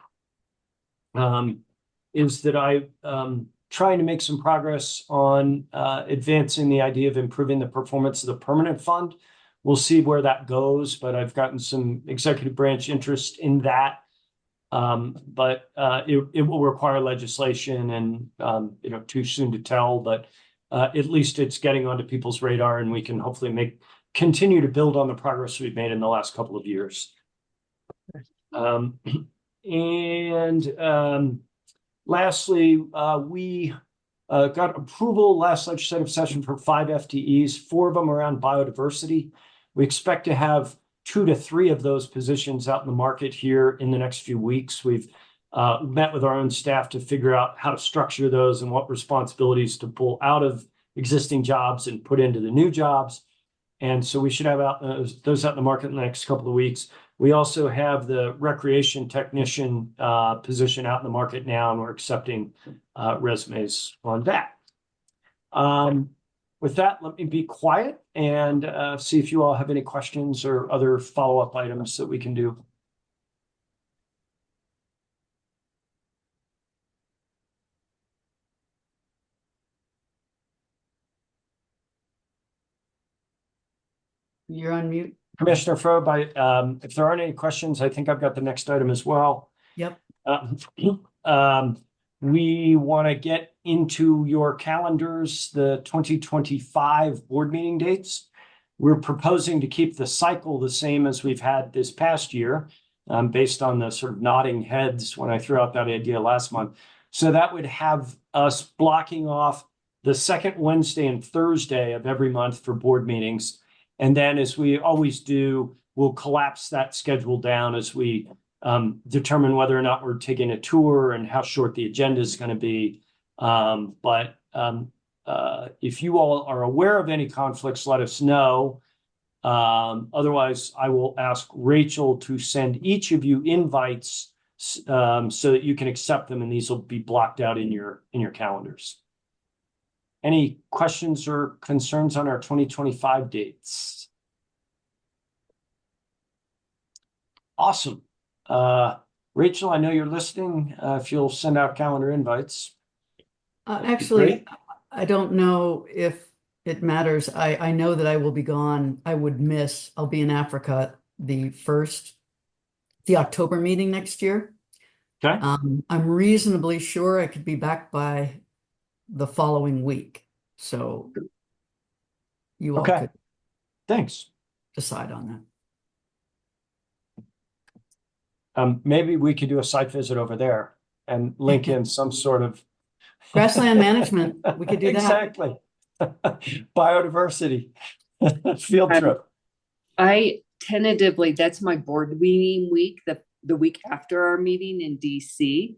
is that I'm trying to make some progress on advancing the idea of improving the performance of the permanent fund. We'll see where that goes, but I've gotten some executive branch interest in that. But it will require legislation, and too soon to tell, but at least it's getting onto people's radar, and we can hopefully continue to build on the progress we've made in the last couple of years. Lastly, we got approval last legislative session for 5 FTEs, 4 of them around biodiversity. We expect to have 2 to 3 of those positions out in the market here in the next few weeks. We've met with our own staff to figure out how to structure those and what responsibilities to pull out of existing jobs and put into the new jobs. And so we should have those out in the market in the next couple of weeks. We also have the recreation technician position out in the market now, and we're accepting resumes on that. With that, let me be quiet and see if you all have any questions or other follow-up items that we can do. You're on mute. Commissioner Frobe, if there aren't any questions, I think I've got the next item as well. Yep. We want to get into your calendars the 2025 board meeting dates. We're proposing to keep the cycle the same as we've had this past year, based on the sort of nodding heads when I threw out that idea last month. So that would have us blocking off the second Wednesday and Thursday of every month for board meetings. And then, as we always do, we'll collapse that schedule down as we determine whether or not we're taking a tour and how short the agenda is going to be. But if you all are aware of any conflicts, let us know. Otherwise, I will ask Rachel to send each of you invites so that you can accept them, and these will be blocked out in your calendars. Any questions or concerns on our 2025 dates? Awesome. Rachel, I know you're listening. If you'll send out calendar invites. Actually, Great. I don't know if it matters. I know that I will be gone. I'll be in Africa the October meeting next year. Okay. I'm reasonably sure I could be back by the following week. So you all Okay. could Thanks. decide on that. Maybe we could do a site visit over there and link in some sort of Grassland management, we could do that. Exactly. Biodiversity field trip. I tentatively, that's my board meeting week, the week after our meeting in DC.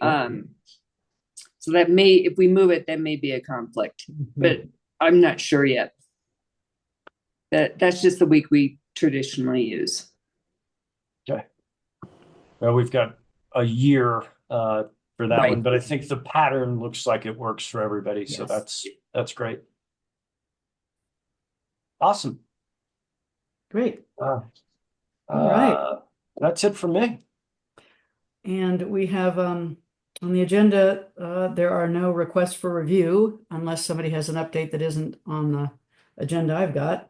So that may, if we move it, that may be a conflict, but I'm not sure yet. That's just the week we traditionally use. Okay. Well, we've got a year for that Right. one, but I think the pattern looks like it works for everybody. So Yes. that's great. Awesome. Great. All right. That's it for me. And we have on the agenda, there are no requests for review unless somebody has an update that isn't on the agenda I've got.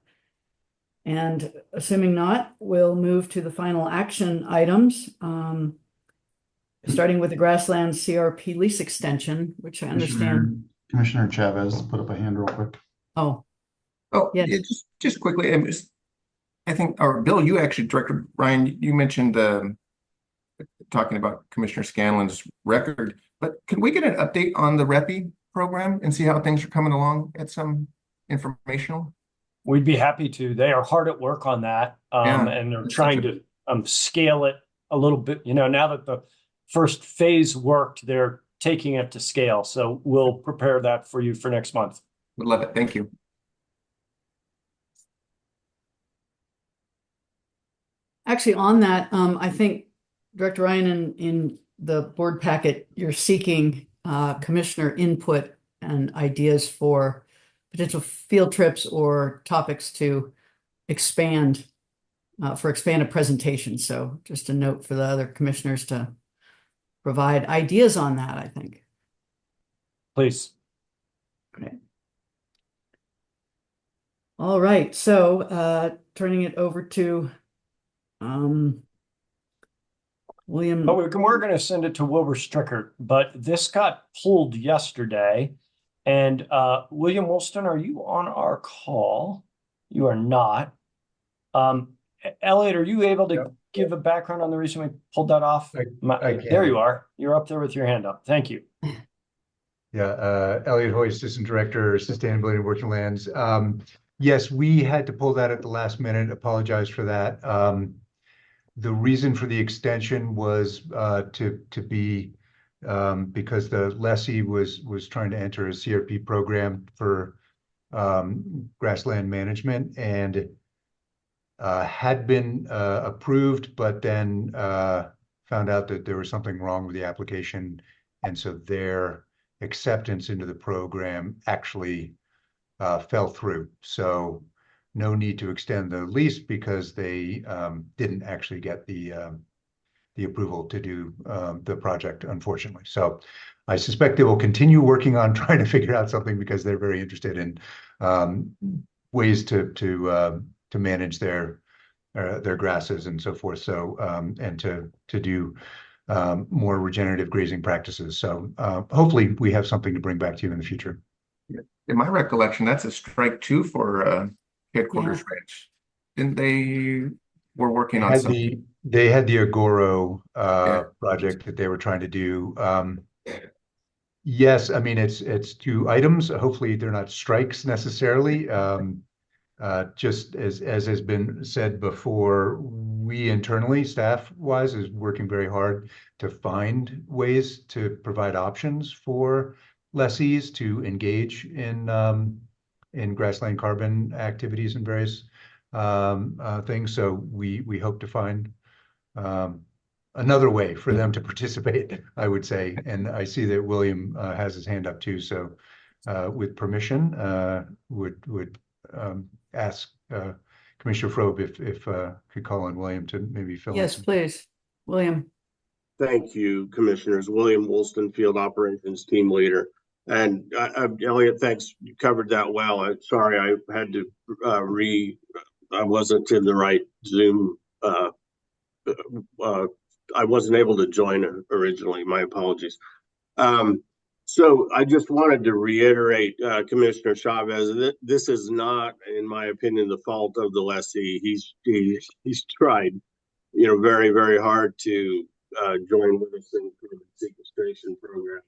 And assuming not, we'll move to the final action items, starting with the Grassland CRP lease extension, which I understand. Commissioner Chavez put up a hand real quick. Oh, Oh, Yes. yeah, just quickly, I think, or Bill, you actually, Director Ryan, you mentioned talking about Commissioner Scanlon's record, but can we get an update on the REPI program and see how things are coming along at some informational? We'd be happy to. They are hard at work on that. Yeah. And they're That's trying such to scale it a little bit. You know, now that the first phase worked, they're taking it to scale. So we'll prepare that for you for next month. Would love it. Thank you. actually on that, I think Director Ryan, in the board packet, you're seeking commissioner input and ideas for potential field trips or topics to expand for expanded presentations. So just a note for the other commissioners to provide ideas on that, I think. Please. Great. All right, so turning it over to William. Oh, we're going to send it to Wilbur Strickert, but this got pulled yesterday. And William Woolston, are you on our call? You are not. Elliot, are you able to give a background on the reason we pulled that off? I can. There you are. You're up there with your hand up. Thank you. Yeah, Elliot Hoy, Assistant Director, Sustainability and Working Lands. Yes, we had to pull that at the last minute. Apologize for that. The reason for the extension was to be because the lessee was trying to enter a CRP program for grassland management and had been approved, but then found out that there was something wrong with the application, and so their acceptance into the program actually fell through. So no need to extend the lease because they didn't actually get the approval to do the project, unfortunately. So I suspect they will continue working on trying to figure out something because they're very interested in ways to manage their grasses and so forth. So and to do more regenerative grazing practices. So hopefully we have something to bring back to you in the future. In my recollection, that's a strike two for Headquarters Ranch. Didn't they were working on something? They had the Agoro project that they were trying to do. Yes, I mean it's 2 items. Hopefully they're not strikes necessarily. Just as has been said before, we internally, staff-wise, is working very hard to find ways to provide options for lessees to engage in grassland carbon activities and various things. So we hope to find another way for them to participate, I would say. And I see that William has his hand up too. So with permission, would ask Commissioner Frobe, if could call on William to maybe fill in Yes, some. please. William. Thank you, Commissioners. William Woolston, Field Operations Team Leader. And Elliot, thanks. You covered that well. I'm sorry, I had to I wasn't in the right Zoom. I wasn't able to join originally. My apologies. So I just wanted to reiterate, Commissioner Chavez, this is not, in my opinion, the fault of the lessee. He's tried, very, very hard to join with us in the sequestration program.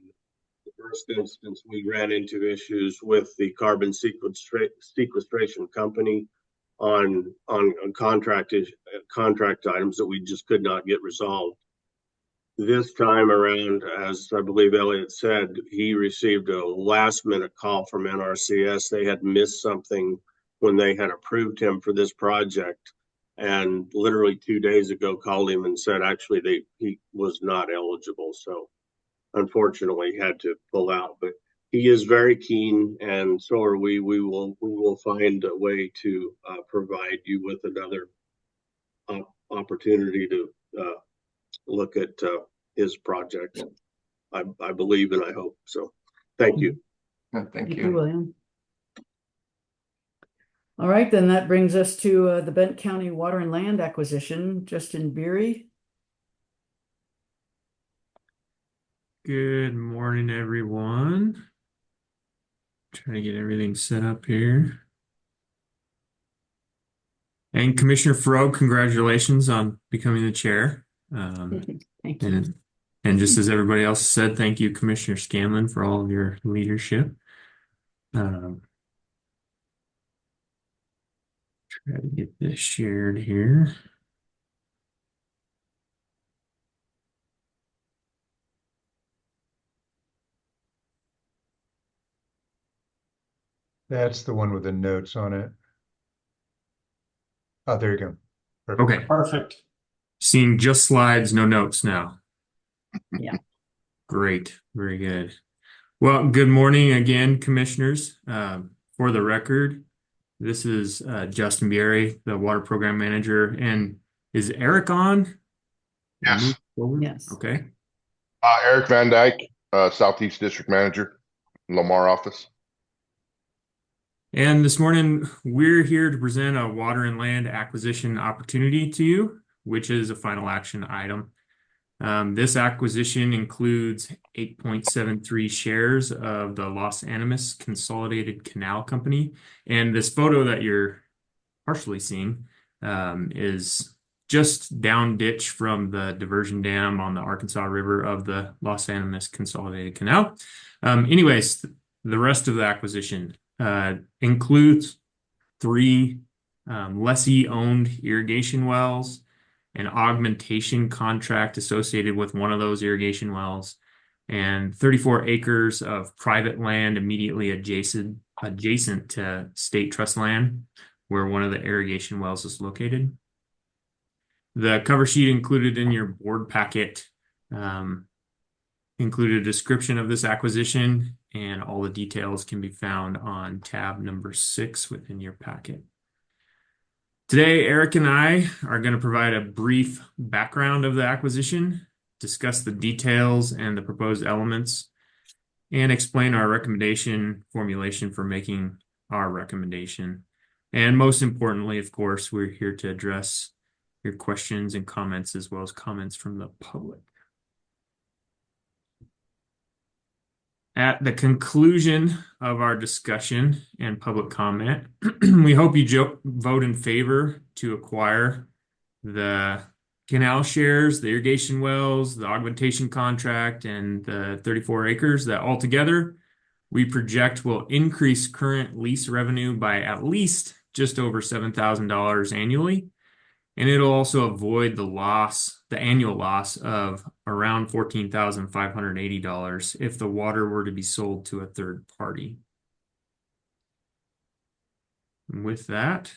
The first instance, we ran into issues with the carbon sequestration company on contract items that we just could not get resolved. This time around, as I believe Elliot said, he received a last-minute call from NRCS. They had missed something when they had approved him for this project, and literally 2 days ago called him and said actually he was not eligible. So unfortunately he had to pull out, but he is very keen, and so are we. We will find a way to provide you with another opportunity to look at his project. I believe and I hope so. Thank you. Thank you, you. William. All right, then that brings us to the Bent County Water and Land Acquisition. Justin Beery. Good morning, everyone. Trying to get everything set up here. And Commissioner Frobe, congratulations on becoming the chair. Thank you. And just as everybody else said, thank you, Commissioner Scanlon, for all of your leadership. Try to get this shared here. That's the one with the notes on it. Oh, there you go. Perfect. Okay. Perfect. Seeing just slides, no notes now. Yeah. Great. Very good. Well, good morning again, commissioners. For the record, this is Justin Beery, the Water Program Manager. And is Eric on? Yes. Yes. Okay. Eric Van Dyke, Southeast District Manager, Lamar office. And this morning, we're here to present a water and land acquisition opportunity to you, which is a final action item. This acquisition includes 8.73 shares of the Los Animas Consolidated Canal Company. And this photo that you're partially seeing is just down ditch from the diversion dam on the Arkansas River of the Los Animas Consolidated Canal. Anyways, the rest of the acquisition includes 3 lessee-owned irrigation wells, an augmentation contract associated with one of those irrigation wells, and 34 acres of private land immediately adjacent to state trust land where one of the irrigation wells is located. The cover sheet included in your board packet included a description of this acquisition, and all the details can be found on tab number 6 within your packet. Today, Eric and I are going to provide a brief background of the acquisition, discuss the details and the proposed elements, and explain our recommendation formulation for making our recommendation. And most importantly, of course, we're here to address your questions and comments as well as comments from the public. At the conclusion of our discussion and public comment, we hope you vote in favor to acquire the canal shares, the irrigation wells, the augmentation contract, and the 34 acres that altogether we project will increase current lease revenue by at least just over $7,000 annually. And it'll also avoid the annual loss of around $14,580 if the water were to be sold to a third party. And with that,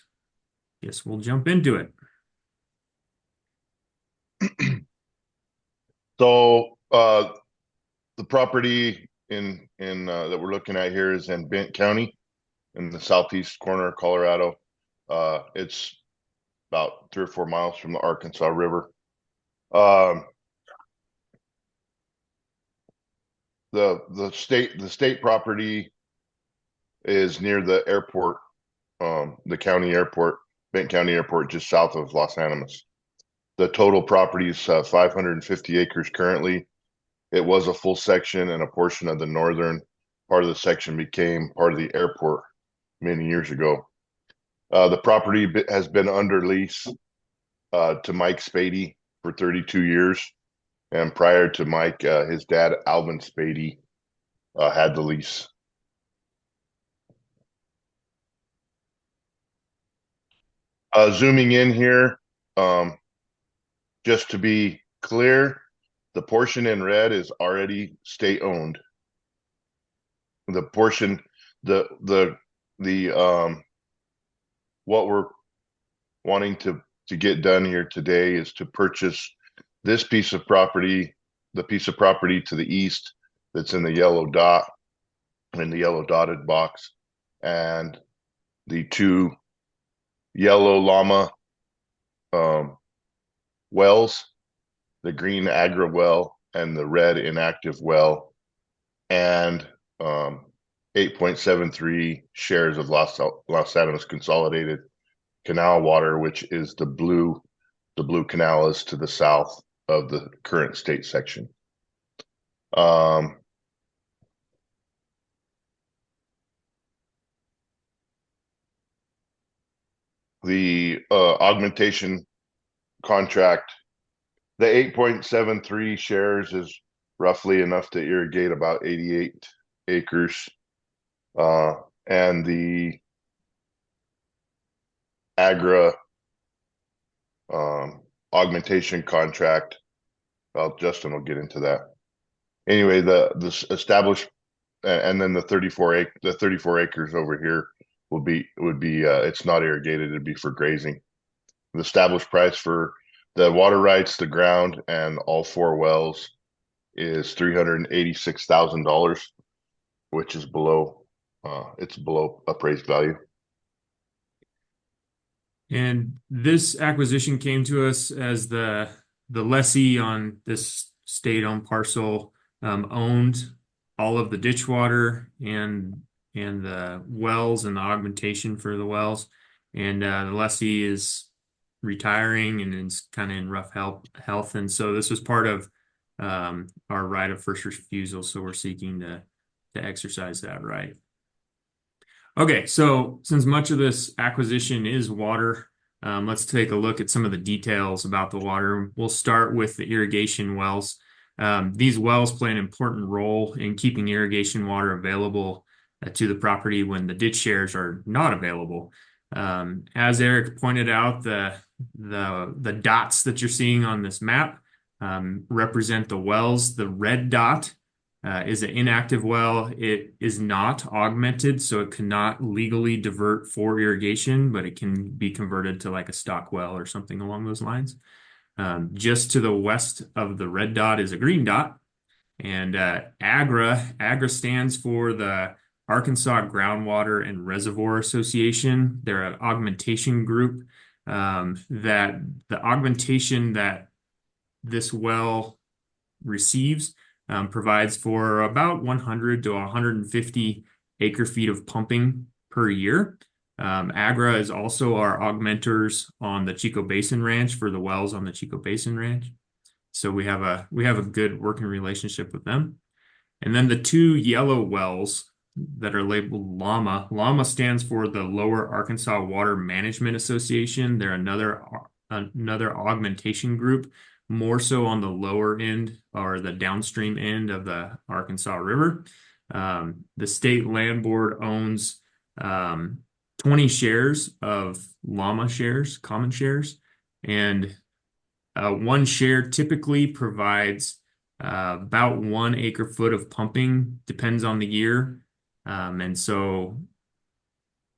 I guess we'll jump into it. So the property in that we're looking at here is in Bent County in the southeast corner of Colorado. It's about 3 or 4 miles from the Arkansas River. The state property is near the airport, the county airport, Benton County Airport, just south of Los Animas. The total property is 550 acres currently. It was a full section, and a portion of the northern part of the section became part of the airport many years ago. The property has been under lease to Mike Spady for 32 years. And prior to Mike, his dad, Alvin Spady, had the lease. Zooming in here, just to be clear, the portion in red is already state owned. The portion, what we're wanting to get done here today is to purchase this piece of property, the piece of property to the east that's in the yellow dot, in the yellow dotted box, and the 2 yellow llama wells, the green Agra well and the red inactive well, and 8.73 shares of Los Animas Consolidated Canal water, which is the blue canal is to the south of the current state section. The augmentation contract, the 8.73 shares is roughly enough to irrigate about 88 acres. And the Agra augmentation contract, well, Justin will get into that. Anyway, the established, and then the 34 acres over here would be it's not irrigated, it'd be for grazing. The established price for the water rights, the ground, and all 4 wells is $386,000, which is below it's below appraised value. And this acquisition came to us as the lessee on this state-owned parcel owned all of the ditch water and the wells and the augmentation for the wells. And the lessee is retiring and is kind of in rough health. And so this was part of our right of first refusal. So we're seeking to exercise that right. Okay, so since much of this acquisition is water, let's take a look at some of the details about the water. We'll start with the irrigation wells. These wells play an important role in keeping irrigation water available to the property when the ditch shares are not available. As Eric pointed out, the dots that you're seeing on this map represent the wells. The red dot is an inactive well. It is not augmented, so it cannot legally divert for irrigation, but it can be converted to like a stock well or something along those lines. Just to the west of the red dot is a green dot, and Agra stands for the Arkansas Groundwater and Reservoir Association. They're an augmentation group that the augmentation that this well receives provides for about 100 to 150 acre feet of pumping per year. Agra is also our augmenters on the Chico Basin Ranch for the wells on the Chico Basin Ranch. So we have a good working relationship with them. And then the 2 yellow wells that are labeled LAMA. LAMA stands for the Lower Arkansas Water Management Association. They're another augmentation group, more so on the lower end or the downstream end of the Arkansas River. The state land board owns 20 shares of LAMA shares, common shares, and 1 share typically provides about 1 acre foot of pumping, depends on the year. And so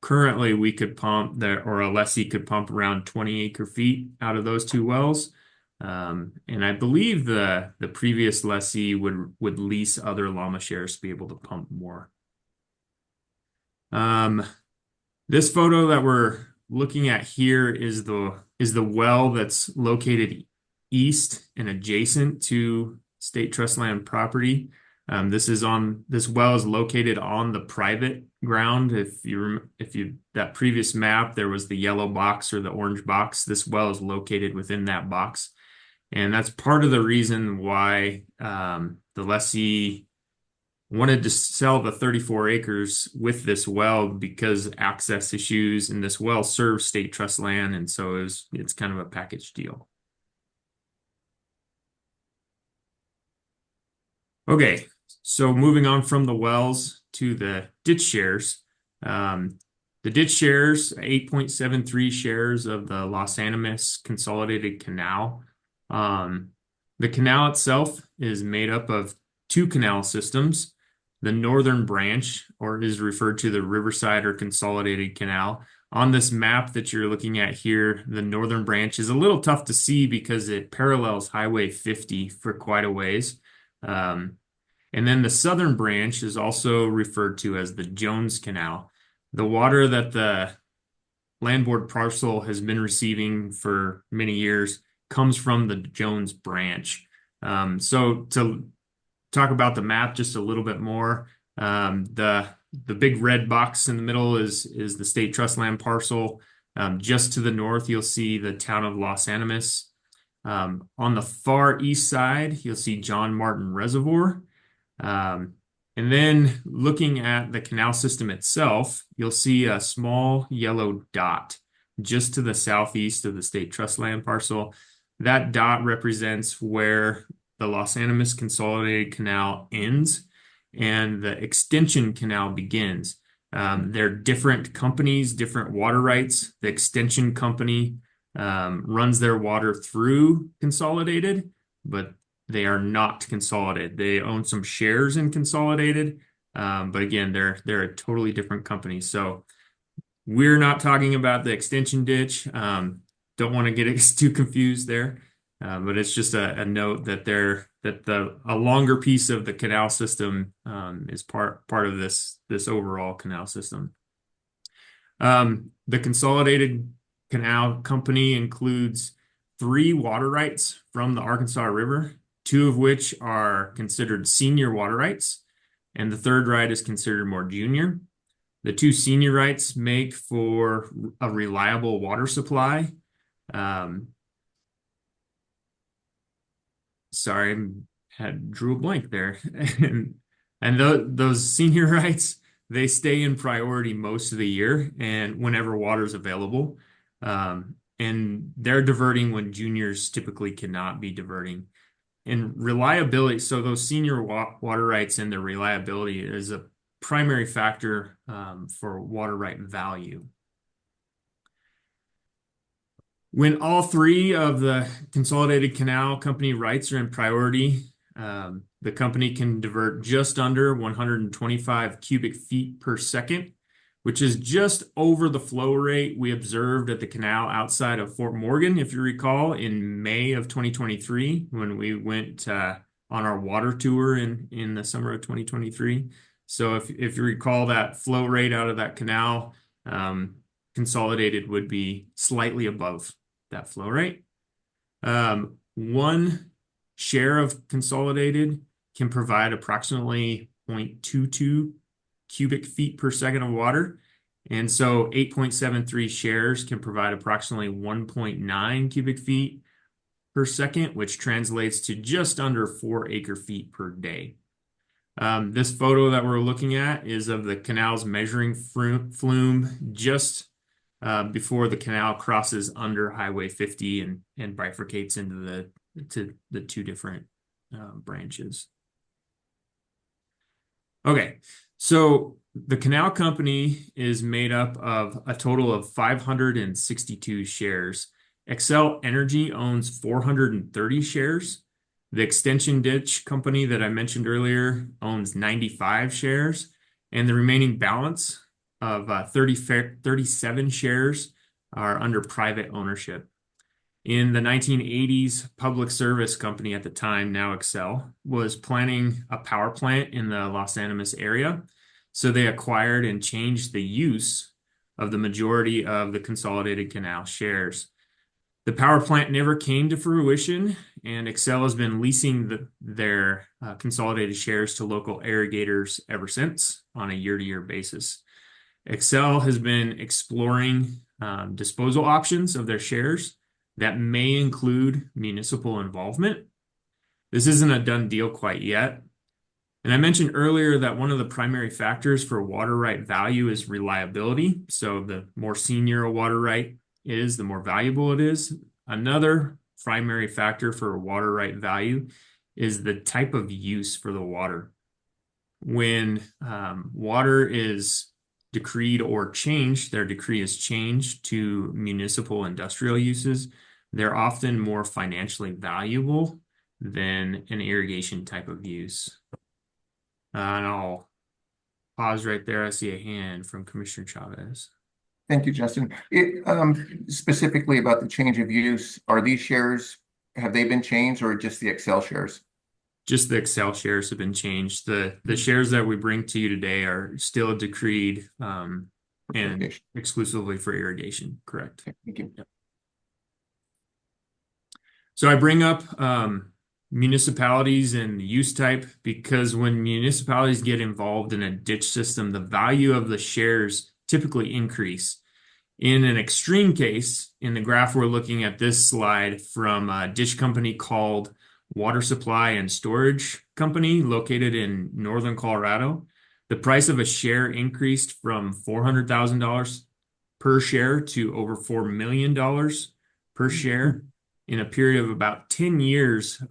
currently we could pump or a lessee could pump around 20 acre feet out of those 2 wells. And I believe the previous lessee would lease other LAMA shares to be able to pump more. This photo that looking at here is the well that's located east and adjacent to State Trust Land property. This well is located on the private ground. That previous map, there was the yellow box or the orange box. This well is located within that box. And that's part of the reason why the lessee wanted to sell the 34 acres with this well, because access issues, and this well serves State Trust Land, and so it's kind of a package deal. Okay, so moving on from the wells to the ditch shares. The ditch shares, 8.73 shares of the Los Animas Consolidated Canal. The canal itself is made up of two canal systems. The northern branch, or is referred to the Riverside or Consolidated Canal. On this map that you're looking at here, the northern branch is a little tough to see because it parallels Highway 50 for quite a ways. And then the southern branch is also referred to as the Jones Canal. The water that the land board parcel has been receiving for many years comes from the Jones branch. So to talk about the map just a little bit more, the big red box in the middle is the State Trust Land parcel. Just to the north, you'll see the town of Los Animas. On the far east side, you'll see John Martin Reservoir. And then looking at the canal system itself, you'll see a small yellow dot just to the southeast of the State Trust Land parcel. That dot represents where the Los Animas Consolidated Canal ends and the Extension Canal begins. They're different companies, different water rights. The Extension Company runs their water through Consolidated, but they are not Consolidated. They own some shares in Consolidated, but again, they're a totally different company. So we're not talking about the extension ditch. Don't want to get us too confused there. But it's just a note that a longer piece of the canal system is part of this overall canal system. The Consolidated Canal Company includes 3 water rights from the Arkansas River, 2 of which are considered senior water rights, and the 3rd right is considered more junior. The 2 senior rights make for a reliable water supply. Sorry, drew a blank there. and those senior rights, they stay in priority most of the year and whenever water is available. And they're diverting when juniors typically cannot be diverting. And reliability, so those senior water rights and their reliability is a primary factor for water right value. When all 3 of the Consolidated Canal Company rights are in priority, the company can divert just under 125 cubic feet per second, which is just over the flow rate we observed at the canal outside of Fort Morgan, if you recall, in May of 2023, when we went on our water tour in the summer of 2023. So if you recall that flow rate out of that canal, Consolidated would be slightly above that flow rate. 1 share of Consolidated can provide approximately 0.22 cubic feet per second of water. And so 8.73 shares can provide approximately 1.9 cubic feet per second, which translates to just under 4 acre feet per day. This photo that we're looking at is of the canal's measuring flume just before the canal crosses under Highway 50 and bifurcates into the 2 different branches. Okay, so the canal company is made up of a total of 562 shares. Xcel Energy owns 430 shares. The Extension Ditch Company that I mentioned earlier owns 95 shares, and the remaining balance of 37 shares are under private ownership. In the 1980s, Public Service Company at the time, now Xcel, was planning a power plant in the Los Animas area. So they acquired and changed the use of the majority of the Consolidated Canal shares. The power plant never came to fruition, and Xcel has been leasing their consolidated shares to local irrigators ever since on a year-to-year basis. Xcel has been exploring disposal options of their shares that may include municipal involvement. This isn't a done deal quite yet. And I mentioned earlier that one of the primary factors for water right value is reliability. So the more senior a water right is, the more valuable it is. Another primary factor for water right value is the type of use for the water. When water is decreed or changed, their decree is changed to municipal industrial uses, they're often more financially valuable than an irrigation type of use. And I'll pause right there. I see a hand from Commissioner Chavez. Thank you, Justin. Specifically about the change of use, are these shares, have they been changed or just the Xcel shares? Just the Xcel shares have been changed. The shares that we bring to you today are still decreed and exclusively for irrigation. Correct. Okay, thank you. Yep. So I bring up municipalities and use type because when municipalities get involved in a ditch system, the value of the shares typically increase. In an extreme case, in the graph we're looking at this slide from a ditch company called Water Supply and Storage Company located in northern Colorado, the price of a share increased from $400,000 per share to over $4 million per share in a period of about 10 years,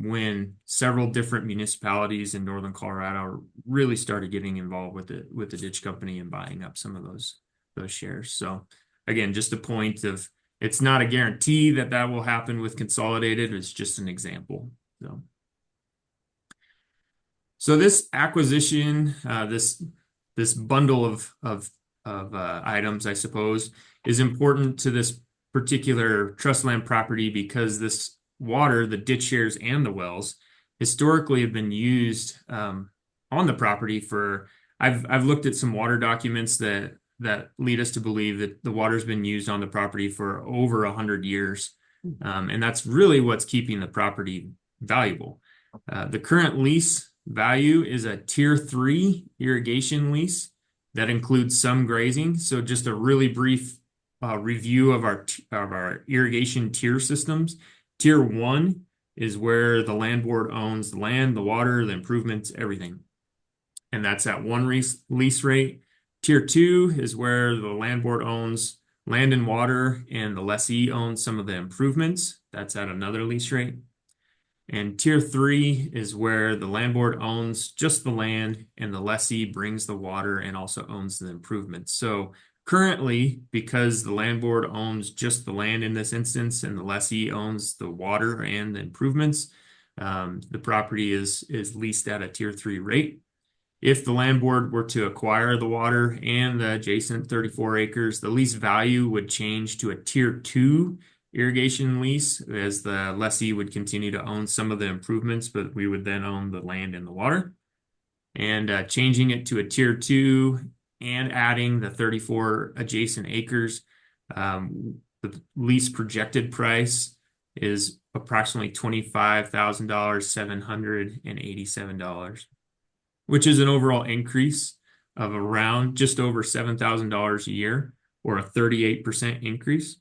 when several different municipalities in northern Colorado really started getting involved with the ditch company and buying up some of those shares. So again, just a point of, it's not a guarantee that that will happen with Consolidated. It's just an example. So this acquisition, this bundle of items, I suppose, is important to this particular trust land property because this water, the ditch shares and the wells, historically have been used on the property for. I've looked at some water documents that lead us to believe that the water's been used on the property for over 100 years, and that's really what's keeping the property valuable. The current lease value is a Tier 3 irrigation lease that includes some grazing. So just a really brief review of our irrigation tier systems. Tier 1 is where the land board owns the land, the water, the improvements, everything. And that's at one lease rate. Tier 2 is where the land board owns land and water, and the lessee owns some of the improvements. That's at another lease rate. And Tier 3 is where the land board owns just the land, and the lessee brings the water and also owns the improvements. So currently, because the land board owns just the land in this instance, and the lessee owns the water and the improvements, the property is leased at a Tier 3 rate. If the land board were to acquire the water and the adjacent 34 acres, the lease value would change to a Tier 2 irrigation lease, as the lessee would continue to own some of the improvements, but we would then own the land and the water. And changing it to a Tier 2 and adding the 34 adjacent acres, the lease projected price is approximately $25,787, which is an overall increase of around just over $7,000 a year, or a 38% increase.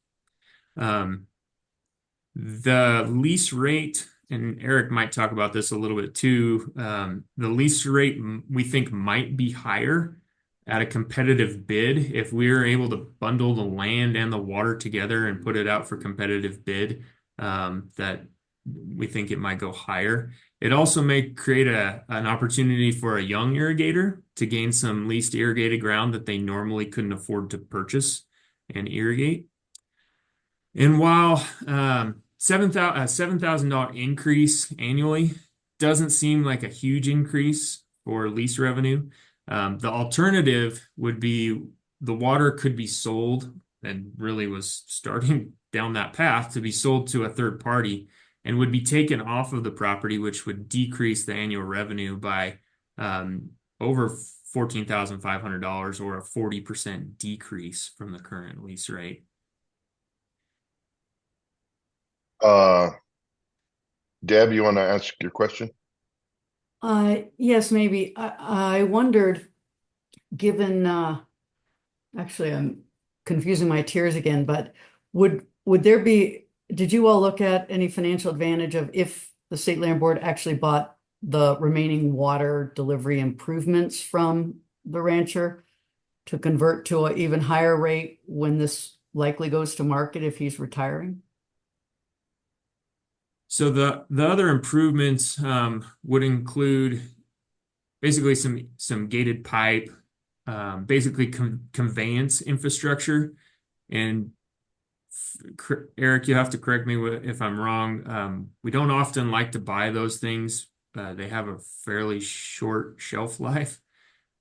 The lease rate, and Eric might talk about this a little bit too, the lease rate we think might be higher at a competitive bid if we are able to bundle the land and the water together and put it out for competitive bid, that we think it might go higher. It also may create an opportunity for a young irrigator to gain some leased irrigated ground that they normally couldn't afford to purchase and irrigate. And while $7,000 increase annually doesn't seem like a huge increase for lease revenue, the alternative would be the water could be sold, and really was starting down that path to be sold to a third party, and would be taken off of the property, which would decrease the annual revenue by over $14,500 or a 40% decrease from the current lease rate. Deb, you want to ask your question? Yes, maybe. I wondered, given, actually, I'm confusing my tiers again, but would there be, did you all look at any financial advantage of if the State Land Board actually bought the remaining water delivery improvements from the rancher to convert to an even higher rate when this likely goes to market if he's retiring? So the other improvements would include basically some gated pipe, basically conveyance infrastructure. And Eric, you have to correct me if I'm wrong. We don't often like to buy those things. They have a fairly short shelf life.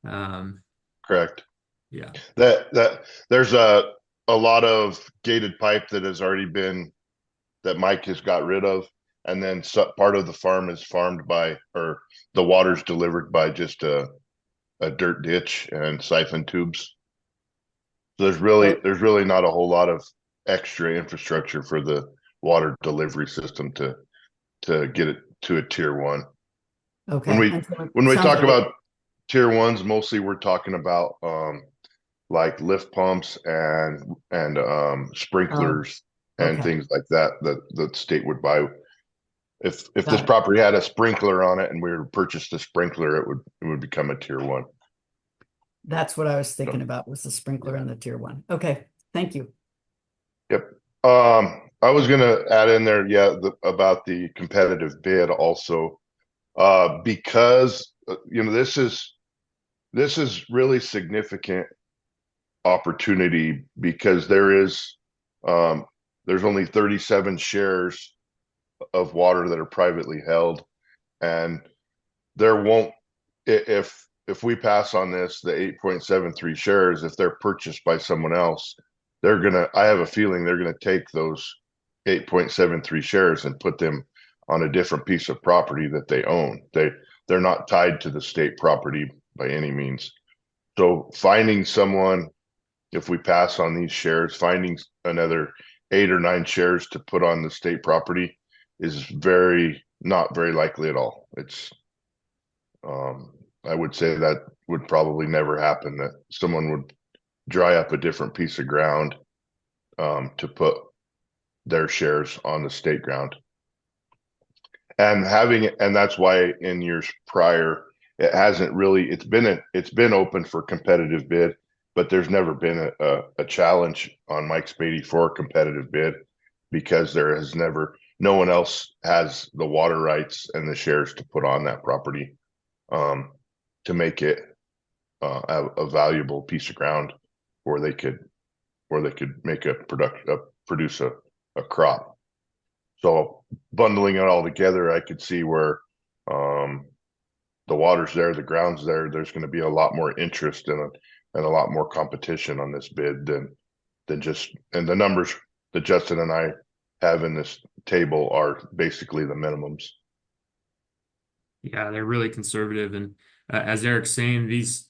Correct. Yeah. That there's a lot of gated pipe that has already been, that Mike has got rid of. And then part of the farm is farmed by, or the water's delivered by just a dirt ditch and siphon tubes. So there's really not a whole lot of extra infrastructure for the water delivery system to get it to a tier 1. Okay. When we talk about tier 1s, mostly we're talking about like lift pumps and sprinklers and things like that the state would buy. If this property had a sprinkler on it and we were to purchase the sprinkler, it would become a tier 1. That's what I was thinking about, was the sprinkler in the tier 1. Okay, thank you. Yep. I was gonna add in there, about the competitive bid also, because this is really significant opportunity, because there's only 37 shares of water that are privately held, and there won't, if we pass on this, the 8.73 shares, if they're purchased by someone else, I have a feeling they're gonna take those 8.73 shares and put them on a different piece of property that they own. They're not tied to the state property by any means. So finding someone, if we pass on these shares, finding another 8 or 9 shares to put on the state property is not very likely at all. It's I would say that would probably never happen, that someone would dry up a different piece of ground to put their shares on the state ground. And that's why in years prior, it hasn't really, it's been open for competitive bid, but there's never been a challenge on Mike Spady for a competitive bid, because no one else has the water rights and the shares to put on that property to make it a valuable piece of ground where they could make produce a crop. So bundling it all together, I could see where the water's there, the ground's there. There's going to be a lot more interest in it and a lot more competition on this bid than just, and the numbers that Justin and I have in this table are basically the minimums. Yeah, they're really conservative, and as Eric's saying, these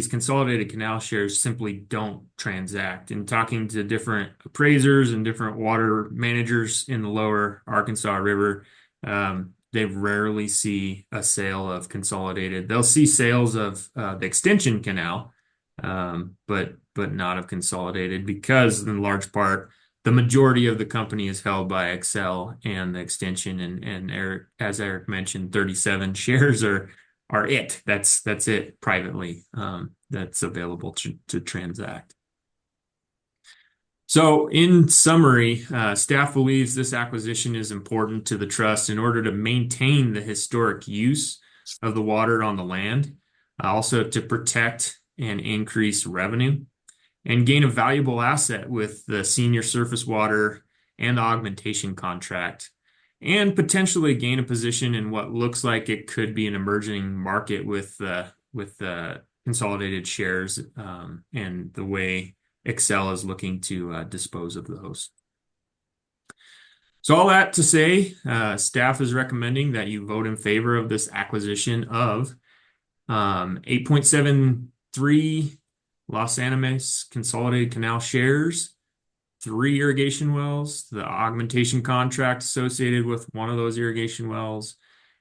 consolidated canal shares simply don't transact. In talking to different appraisers and different water managers in the lower Arkansas River, they rarely see a sale of consolidated. They'll see sales of the extension canal, but not of consolidated, because in large part the majority of the company is held by Excel and the extension, and Eric, as Eric mentioned, 37 shares are it. That's it privately, that's available to transact. So in summary, staff believes this acquisition is important to the trust in order to maintain the historic use of the water on the land, also to protect and increase revenue, and gain a valuable asset with the senior surface water and the augmentation contract, and potentially gain a position in what looks like it could be an emerging market with consolidated shares, and the way Excel is looking to dispose of those. So all that to say, staff is recommending that you vote in favor of this acquisition of 8.7 3 Los Animas Consolidated Canal shares, 3 irrigation wells, the augmentation contract associated with one of those irrigation wells,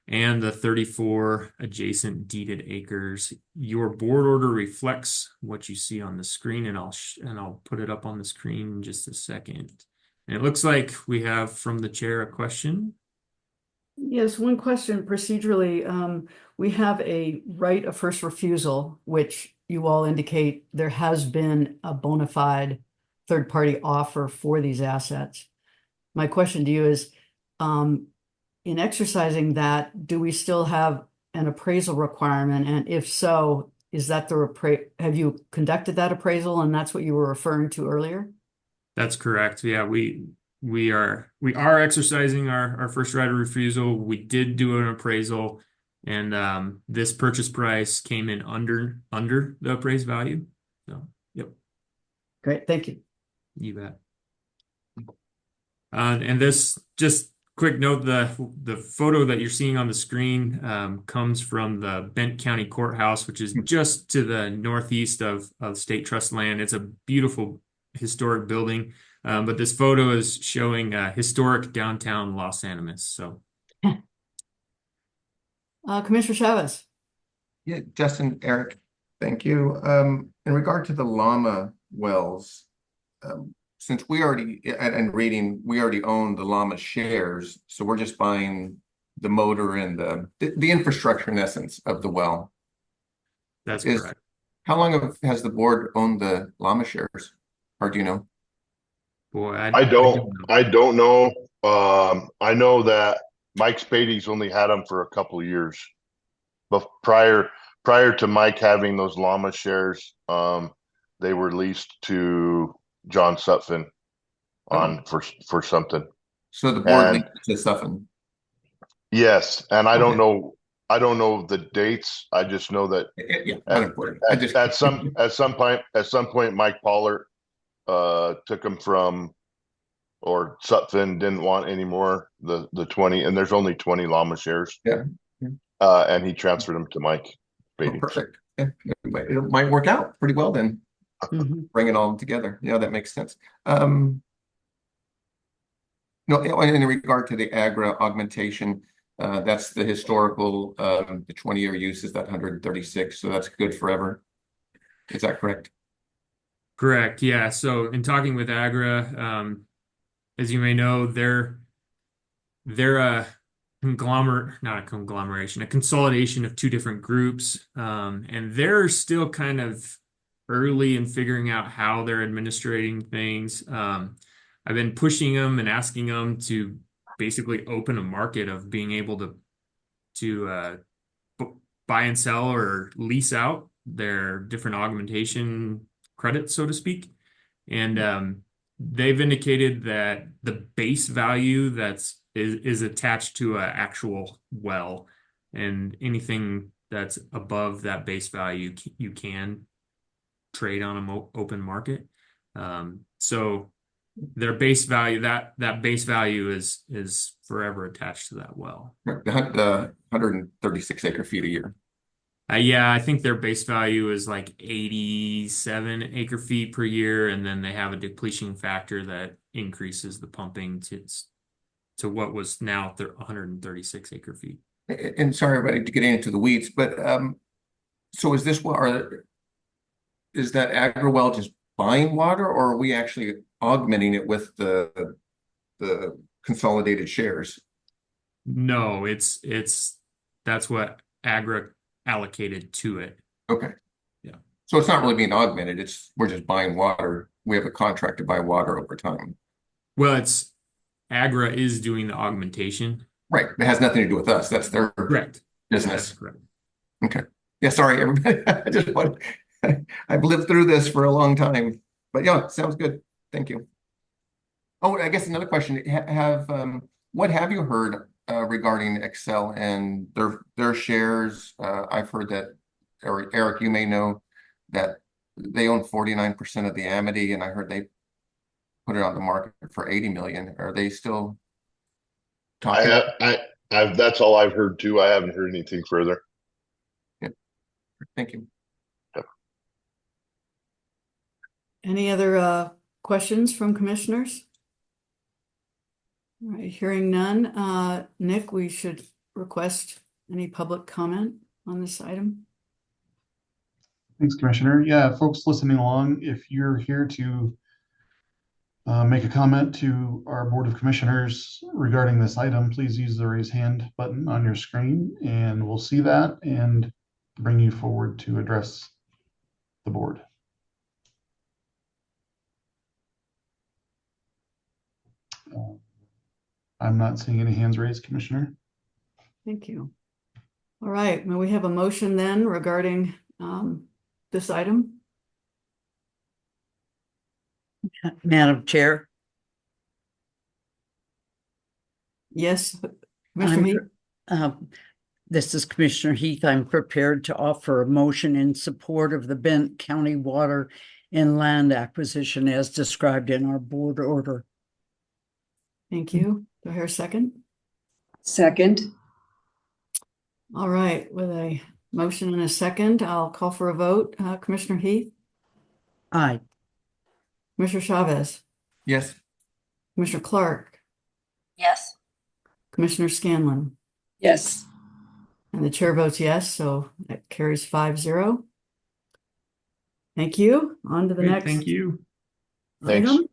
and the 34 adjacent deeded acres. Your board order reflects what you see on the screen, and I'll put it up on the screen in just a second. And it looks like we have from the chair a question. Yes, one question procedurally. We have a right of first refusal, which you all indicate there has been a bona fide third-party offer for these assets. My question to you is, in exercising that, do we still have an appraisal requirement? And if so, is that have you conducted that appraisal and that's what you were referring to earlier? That's correct. Yeah, we are exercising our first right of refusal. We did do an appraisal, and this purchase price came in under the appraised value. So, yep. Great, thank you. You bet. And this, just quick note, the photo that you're seeing on the screen comes from the Bent County Courthouse, which is just to the northeast of State Trust land. It's a beautiful historic building, but this photo is showing historic downtown Los Animas. So, Commissioner Chavez. Yeah, Justin, Eric, thank you. In regard to the Llama wells, since we already, and reading, we already own the Llama shares, so we're just buying the motor and the infrastructure in essence of the well. That's correct. How long has the board owned the Llama shares? Or do you know? Boy, I don't know. I know that Mike Spady's only had them for a couple of years. But prior to Mike having those Llama shares, they were leased to John Sutphin for something. So the board leased to Sutphin. Yes, and I don't know the dates. I just know that not important. At some point Mike Pollard took them from, or Sutphin didn't want any more, the 20, and there's only 20 Llama shares. Yeah. And he transferred them to Mike Spady. Oh, perfect. Yeah. It might work out pretty well then. Bring it all together. Yeah, that makes sense. No, in regard to the Agra augmentation, that's the historical, the 20-year use is that 136, so that's good forever. Is that correct? Correct. Yeah. So in talking with Agra, as you may know, they're a not a conglomeration, a consolidation of 2 different groups, and they're still kind of early in figuring out how they're administrating things. I've been pushing them and asking them to basically open a market of being able to buy and sell or lease out their different augmentation credits, so to speak. And they've indicated that the base value is attached to an actual well, and anything that's above that base value you can trade on an open market. So their base value, that base value is forever attached to that well. The 136 acre feet a year. Yeah, I think their base value is like 87 acre feet per year, and then they have a depletion factor that increases the pumping to what was now 136 acre feet. And sorry, everybody, to get into the weeds, but so is this is that Agra well just buying water, or are we actually augmenting it with the consolidated shares? No, that's what Agra allocated to it. Okay. Yeah. So it's not really being augmented. We're just buying water. We have a contract to buy water over time. Well, Agra is doing the augmentation. Right. It has nothing to do with us. That's their correct business. That's correct. Okay. Yeah. Sorry, everybody. I've lived through this for a long time, but yeah, sounds good. Thank you. Oh, I guess another question: what have you heard regarding Excel and their shares? I've heard that, or Eric, you may know that they own 49% of the Amity, and I heard they put it on the market for 80 million. Are they still talking? That's all I've heard too. I haven't heard anything further. Yeah. Thank you. Yep. Any other questions from commissioners? All right, hearing none. Nick, we should request any public comment on this item. Thanks, Commissioner. Yeah, folks listening along, if you're here to make a comment to our Board of Commissioners regarding this item, please use the raise hand button on your screen and we'll see that and bring you forward to address the board. I'm not seeing any hands raised, Commissioner. Thank you. All right, may we have a motion then regarding this item? Madam Chair, Yes, Commissioner Heath? This is Commissioner Heath. I'm prepared to offer a motion in support of the Benton County Water and Land Acquisition as described in our board order. Thank you. Do I hear a second? Second. All right, with a motion and a second, I'll call for a vote. Commissioner Heath? Aye. Commissioner Chavez? Yes. Commissioner Clark? Yes. Commissioner Scanlon? Yes. And the chair votes yes, so that carries 5-0. Thank you. On to the Great, next thank you. Thanks. item.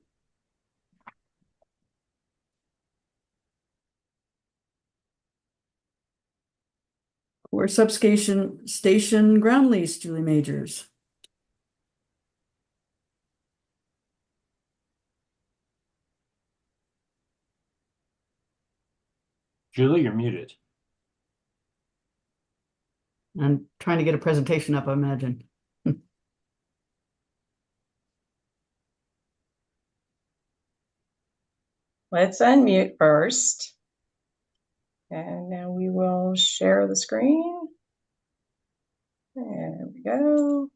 Or substation station ground lease, Julie Majors. Julie, you're muted. I'm trying to get a presentation up, I imagine. Let's unmute first. And now we will share the screen. There we go.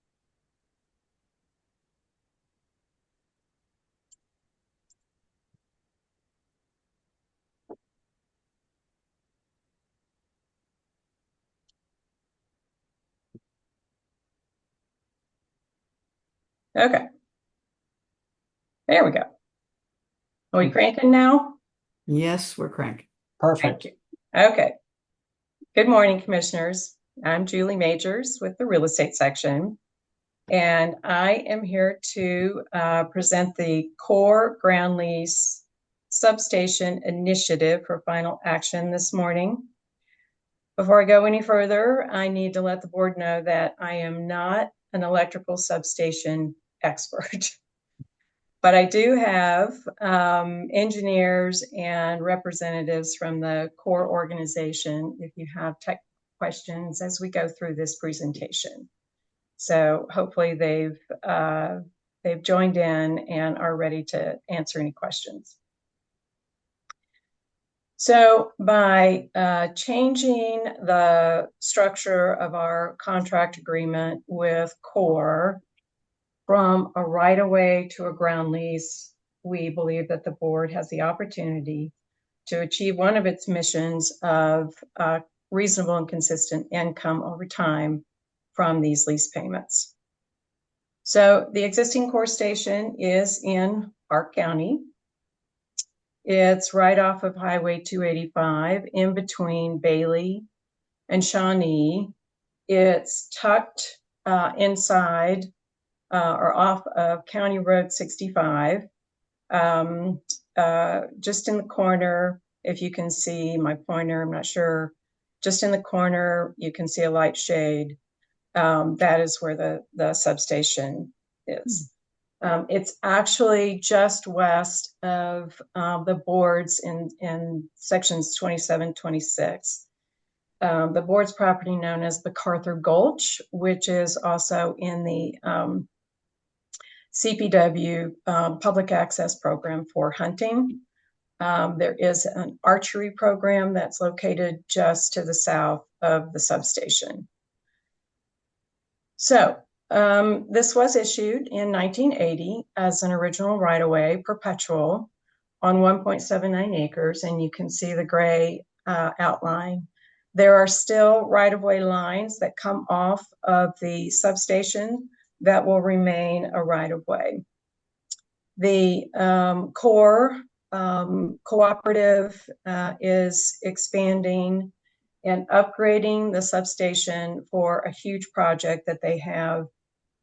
Okay. There we go. Are we cranking now? Yes, we're cranking. Perfect. Thank you. Okay. Good morning, commissioners. I'm Julie Majors with the real estate section, and I am here to present the Core Ground Lease Substation Initiative for final action this morning. Before I go any further, I need to let the board know that I am not an electrical substation expert. But I do have engineers and representatives from the core organization if you have tech questions as we go through this presentation. So hopefully they've joined in and are ready to answer any questions. So by changing the structure of our contract agreement with CORE from a right-of-way to a ground lease, we believe that the board has the opportunity to achieve one of its missions of reasonable and consistent income over time from these lease payments. So the existing core station is in Park County. It's right off of Highway 285 in between Bailey and Shawnee. It's tucked inside or off of County Road 65, just in the corner. If you can see my pointer, I'm not sure, just in the corner, you can see a light shade. That is where the substation is. It's actually just west of the boards in sections 27, 26. The board's property known as MacArthur Gulch, which is also in the CPW public access program for hunting. There is an archery program that's located just to the south of the substation. So this was issued in 1980 as an original right-of-way perpetual on 1.79 acres, and you can see the gray outline. There are still right-of-way lines that come off of the substation that will remain a right-of-way. The core cooperative is expanding and upgrading the substation for a huge project that they have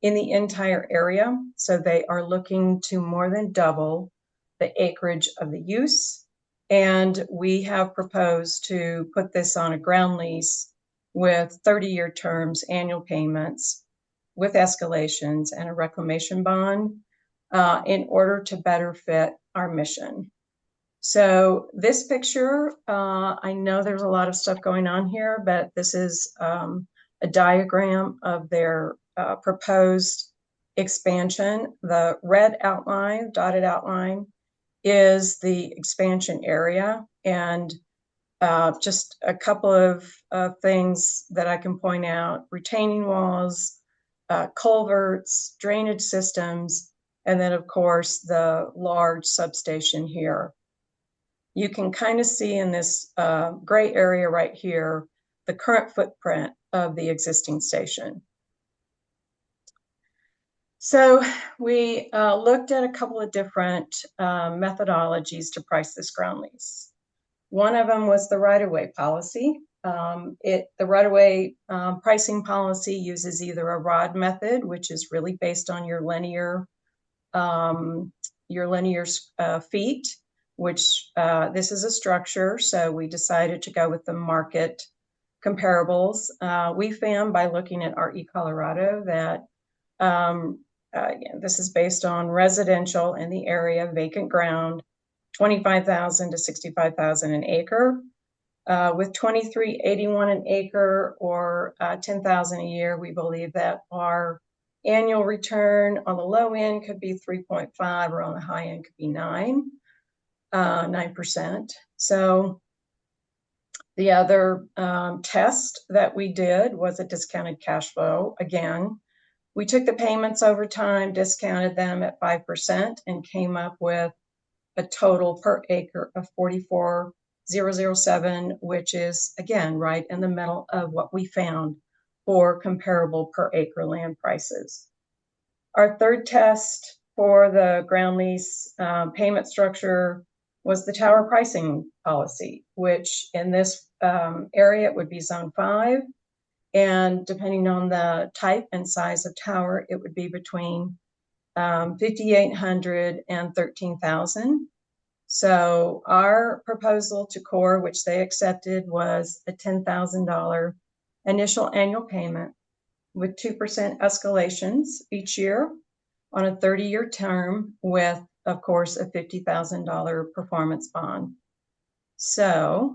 in the entire area. So they are looking to more than double the acreage of the use. And we have proposed to put this on a ground lease with 30-year terms, annual payments, with escalations and a reclamation bond in order to better fit our mission. So this picture, I know there's a lot of stuff going on here, but this is a diagram of their proposed expansion. The red outline, dotted outline, is the expansion area. And just a couple of things that I can point out: retaining walls, culverts, drainage systems, and then, of course, the large substation here. You can kind of see in this gray area right here the current footprint of the existing station. So we looked at a couple of different methodologies to price this ground lease. One of them was the right-of-way policy. The right-of-way pricing policy uses either a ROD method, which is really based on your linear feet, which this is a structure, so we decided to go with the market comparables. We found by looking at RE Colorado that this is based on residential in the area, vacant ground, $25,000 to $65,000 an acre. With $23.81 an acre or $10,000 a year, we believe that our annual return on the low end could be 3.5, or on the high end could be 9%. So the other test that we did was a discounted cash flow. Again, we took the payments over time, discounted them at 5%, and came up with a total per acre of $44,007, which is, again, right in the middle of what we found for comparable per acre land prices. Our third test for the ground lease payment structure was the tower pricing policy, which in this area it would be zone 5. And depending on the type and size of tower, it would be between $5,800 and $13,000. So our proposal to CORE, which they accepted, was a $10,000 initial annual payment with 2% escalations each year on a 30-year term with, of course, a $50,000 performance bond. So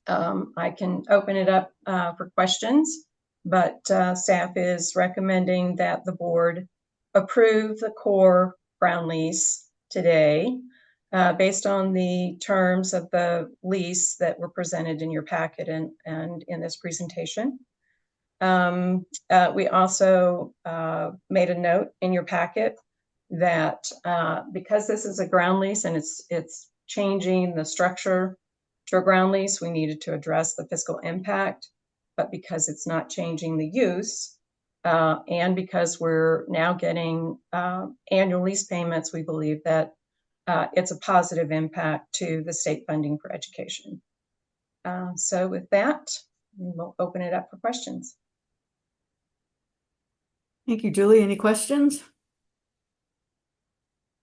I can open it up for questions, but staff is recommending that the board approve the CORE ground lease today based on the terms of the lease that were presented in your packet and in this presentation. We also made a note in your packet that because this is a ground lease and it's changing the structure to a ground lease, we needed to address the fiscal impact. But because it's not changing the use, and because we're now getting annual lease payments, we believe that it's a positive impact to the state funding for education. So with that, we'll open it up for questions. Thank you, Julie. Any questions?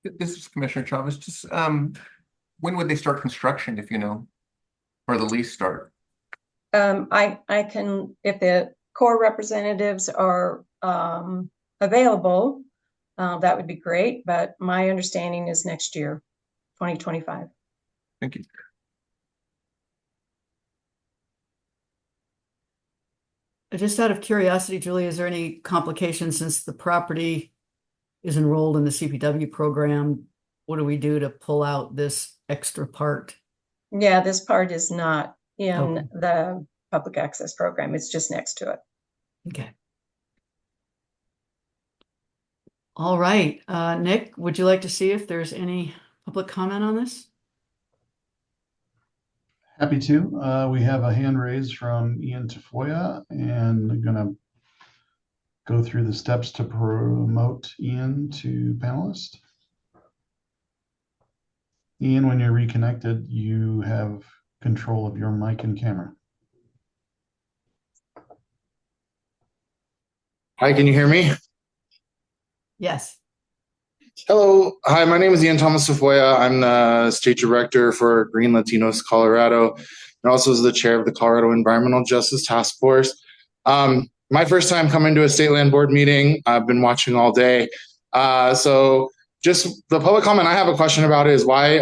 This is Commissioner Chavez. Just when would they start construction, if you know, or the lease start? I can, if the CORE representatives are available, that would be great. But my understanding is next year, 2025. Thank you. Just out of curiosity, Julie, is there any complication since the property is enrolled in the CPW program? What do we do to pull out this extra part? Yeah, this part is not in the public access program. It's just next to it. Okay. All right. Nick, would you like to see if there's any public comment on this? Happy to. We have a hand raised from Ian Tafoya, and I'm gonna go through the steps to promote Ian to panelist. Ian, when you're reconnected, you have control of your mic and camera. Hi, can you hear me? Yes. Hello. Hi, my name is Ian Thomas Safoya. I'm the state director for Green Latinos Colorado, and also as the chair of the Colorado Environmental Justice Task Force. My first time coming to a state land board meeting. I've been watching all day. So just the public comment I have a question about is why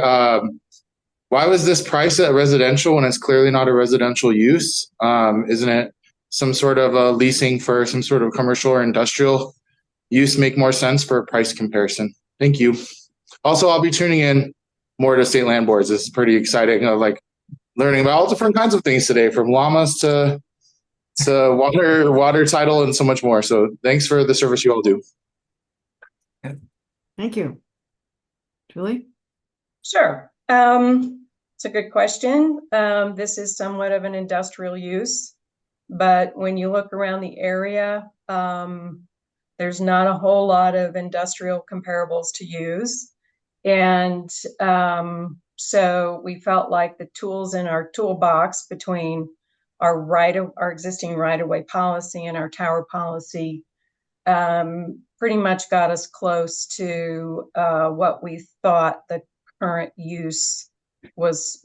was this priced at residential when it's clearly not a residential use? Isn't it some sort of leasing for some sort of commercial or industrial use make more sense for a price comparison? Thank you. Also, I'll be tuning in more to state land boards. This is pretty exciting. Like learning about all different kinds of things today, from llamas to water title and so much more. So thanks for the service you all do. Thank you. Julie? Sure. It's a good question. This is somewhat of an industrial use, but when you look around the area, there's not a whole lot of industrial comparables to use. And so we felt like the tools in our toolbox between our existing right-of-way policy and our tower policy pretty much got us close to what we thought the current use was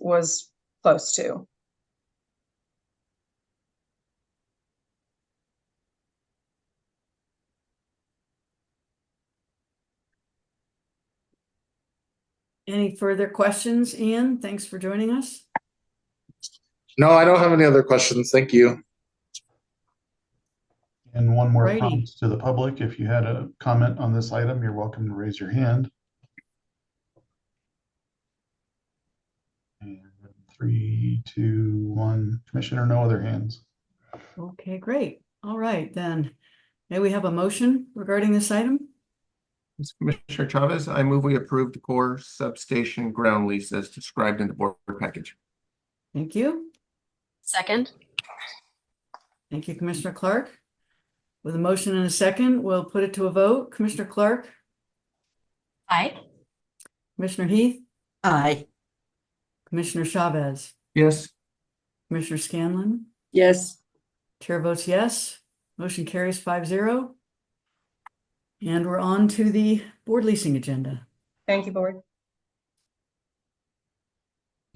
close to. Any further questions, Ian? Thanks for joining us. No, I don't have any other questions. Thank you. And one more Righty. comment to the public. If you had a comment on this item, you're welcome to raise your hand. And 3, 2, 1. Commissioner, no other hands. Okay, great. All right, then. May we have a motion regarding this item? Commissioner Chavez, I move we approve the core substation ground lease as described in the board package. Thank you. Second. Thank you, Commissioner Clark. With a motion and a second, we'll put it to a vote. Commissioner Clark? Aye. Commissioner Heath? Aye. Commissioner Chavez? Yes. Commissioner Scanlon? Yes. Chair votes yes. Motion carries 5-0. And we're on to the board leasing agenda. Thank you, board.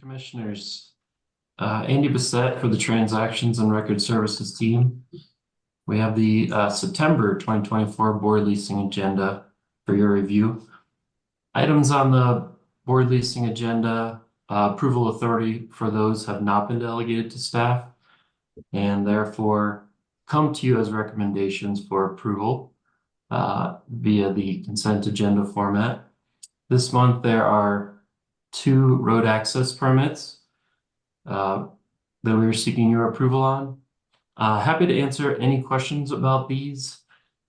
Commissioners, Andy Bissett for the Transactions and Record Services team. We have the September 2024 board leasing agenda for your review. Items on the board leasing agenda, approval authority for those have not been delegated to staff and therefore come to you as recommendations for approval via the consent agenda format. This month there are 2 road access permits that we are seeking your approval on. Happy to answer any questions about these.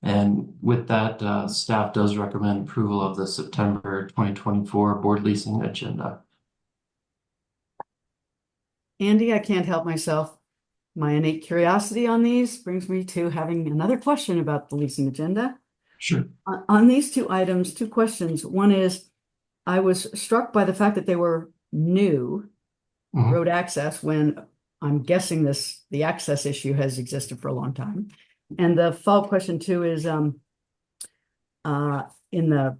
And with that, staff does recommend approval of the September 2024 board leasing agenda. Andy, I can't help myself. My innate curiosity on these brings me to having another question about the leasing agenda. Sure. On these 2 items, 2 questions. One is, I was struck by the fact that they were new road access when I'm guessing the access issue has existed for a long time. And the follow-up question 2 is in the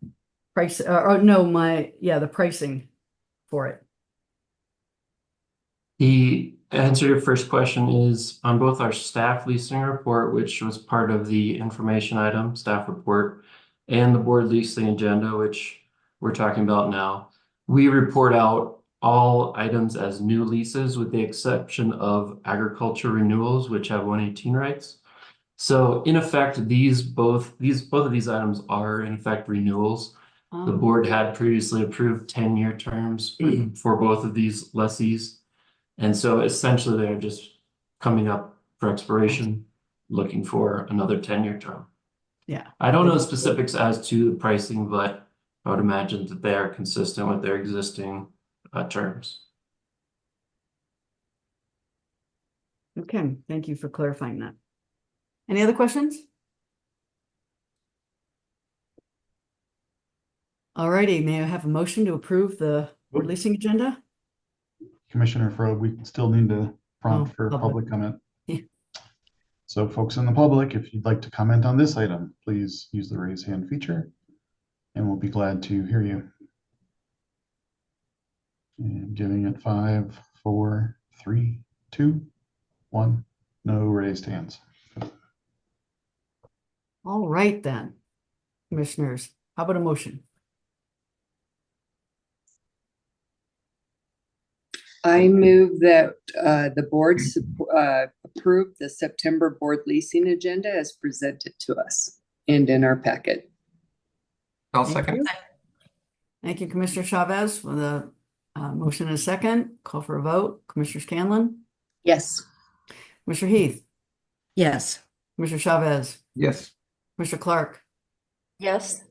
price, the pricing for it. The answer to your first question is on both our staff leasing report, which was part of the information item, staff report, and the board leasing agenda, which we're talking about now. We report out all items as new leases with the exception of agriculture renewals, which have 118 rights. So in effect, both of these items are in effect renewals. The board had previously approved 10-year terms for both of these lessees. And so essentially they're just coming up for expiration, looking for another 10-year term. Yeah. I don't know specifics as to the pricing, but I would imagine that they are consistent with their existing terms. Okay, thank you for clarifying that. Any other questions? All righty, may I have a motion to approve the board leasing agenda? Commissioner Frobe, we still need to prompt Oh, for public. public comment. Yeah. So folks in the public, if you'd like to comment on this item, please use the raise hand feature and we'll be glad to hear you. And giving it 5, 4, 3, 2, 1. No raised hands. All right then, commissioners, how about a motion? I move that the board approve the September board leasing agenda as presented to us and in our packet. I'll Thank second. you. Thank you, Commissioner Chavez, for the motion and a second. Call for a vote. Commissioner Scanlon, Yes. Commissioner Heath, Yes. Commissioner Chavez, Yes. Commissioner Clark. Yes.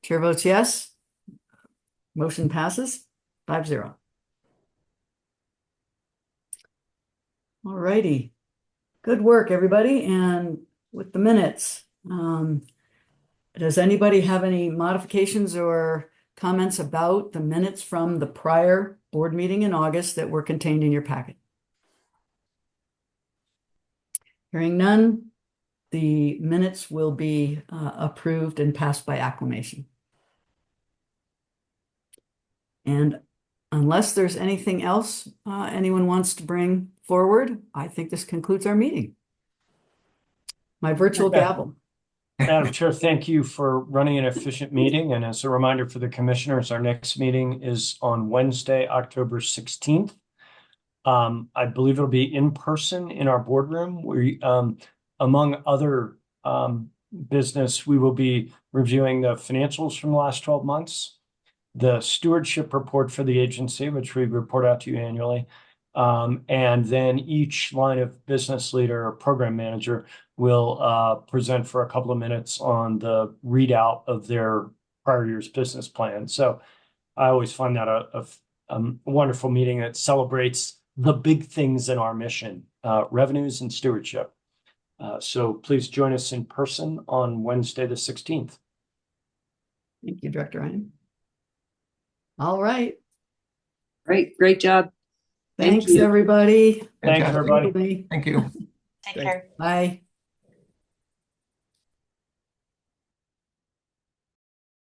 Chair votes yes. Motion passes 5-0. All righty. Good work, everybody. And with the minutes, does anybody have any modifications or comments about the minutes from the prior board meeting in August that were contained in your packet? Hearing none, the minutes will be approved and passed by acclamation. And unless there's anything else anyone wants to bring forward, I think this concludes our meeting. My virtual Okay. gavel. Madam Chair, thank you for running an efficient meeting. And as a reminder for the commissioners, our next meeting is on Wednesday, October 16th. I believe it'll be in person in our boardroom. We, among other business, we will be reviewing the financials from the last 12 months, the stewardship report for the agency, which we report out to you annually. And then each line of business leader or program manager will present for a couple of minutes on the readout of their prior year's business plan. So I always find that a wonderful meeting that celebrates the big things in our mission, revenues and stewardship. So please join us in person on Wednesday, the 16th. Thank you, Director Ryan. All right. Great job. Thanks, you. everybody. Thanks, Fantastic. everybody. Thank you. Take care. Bye.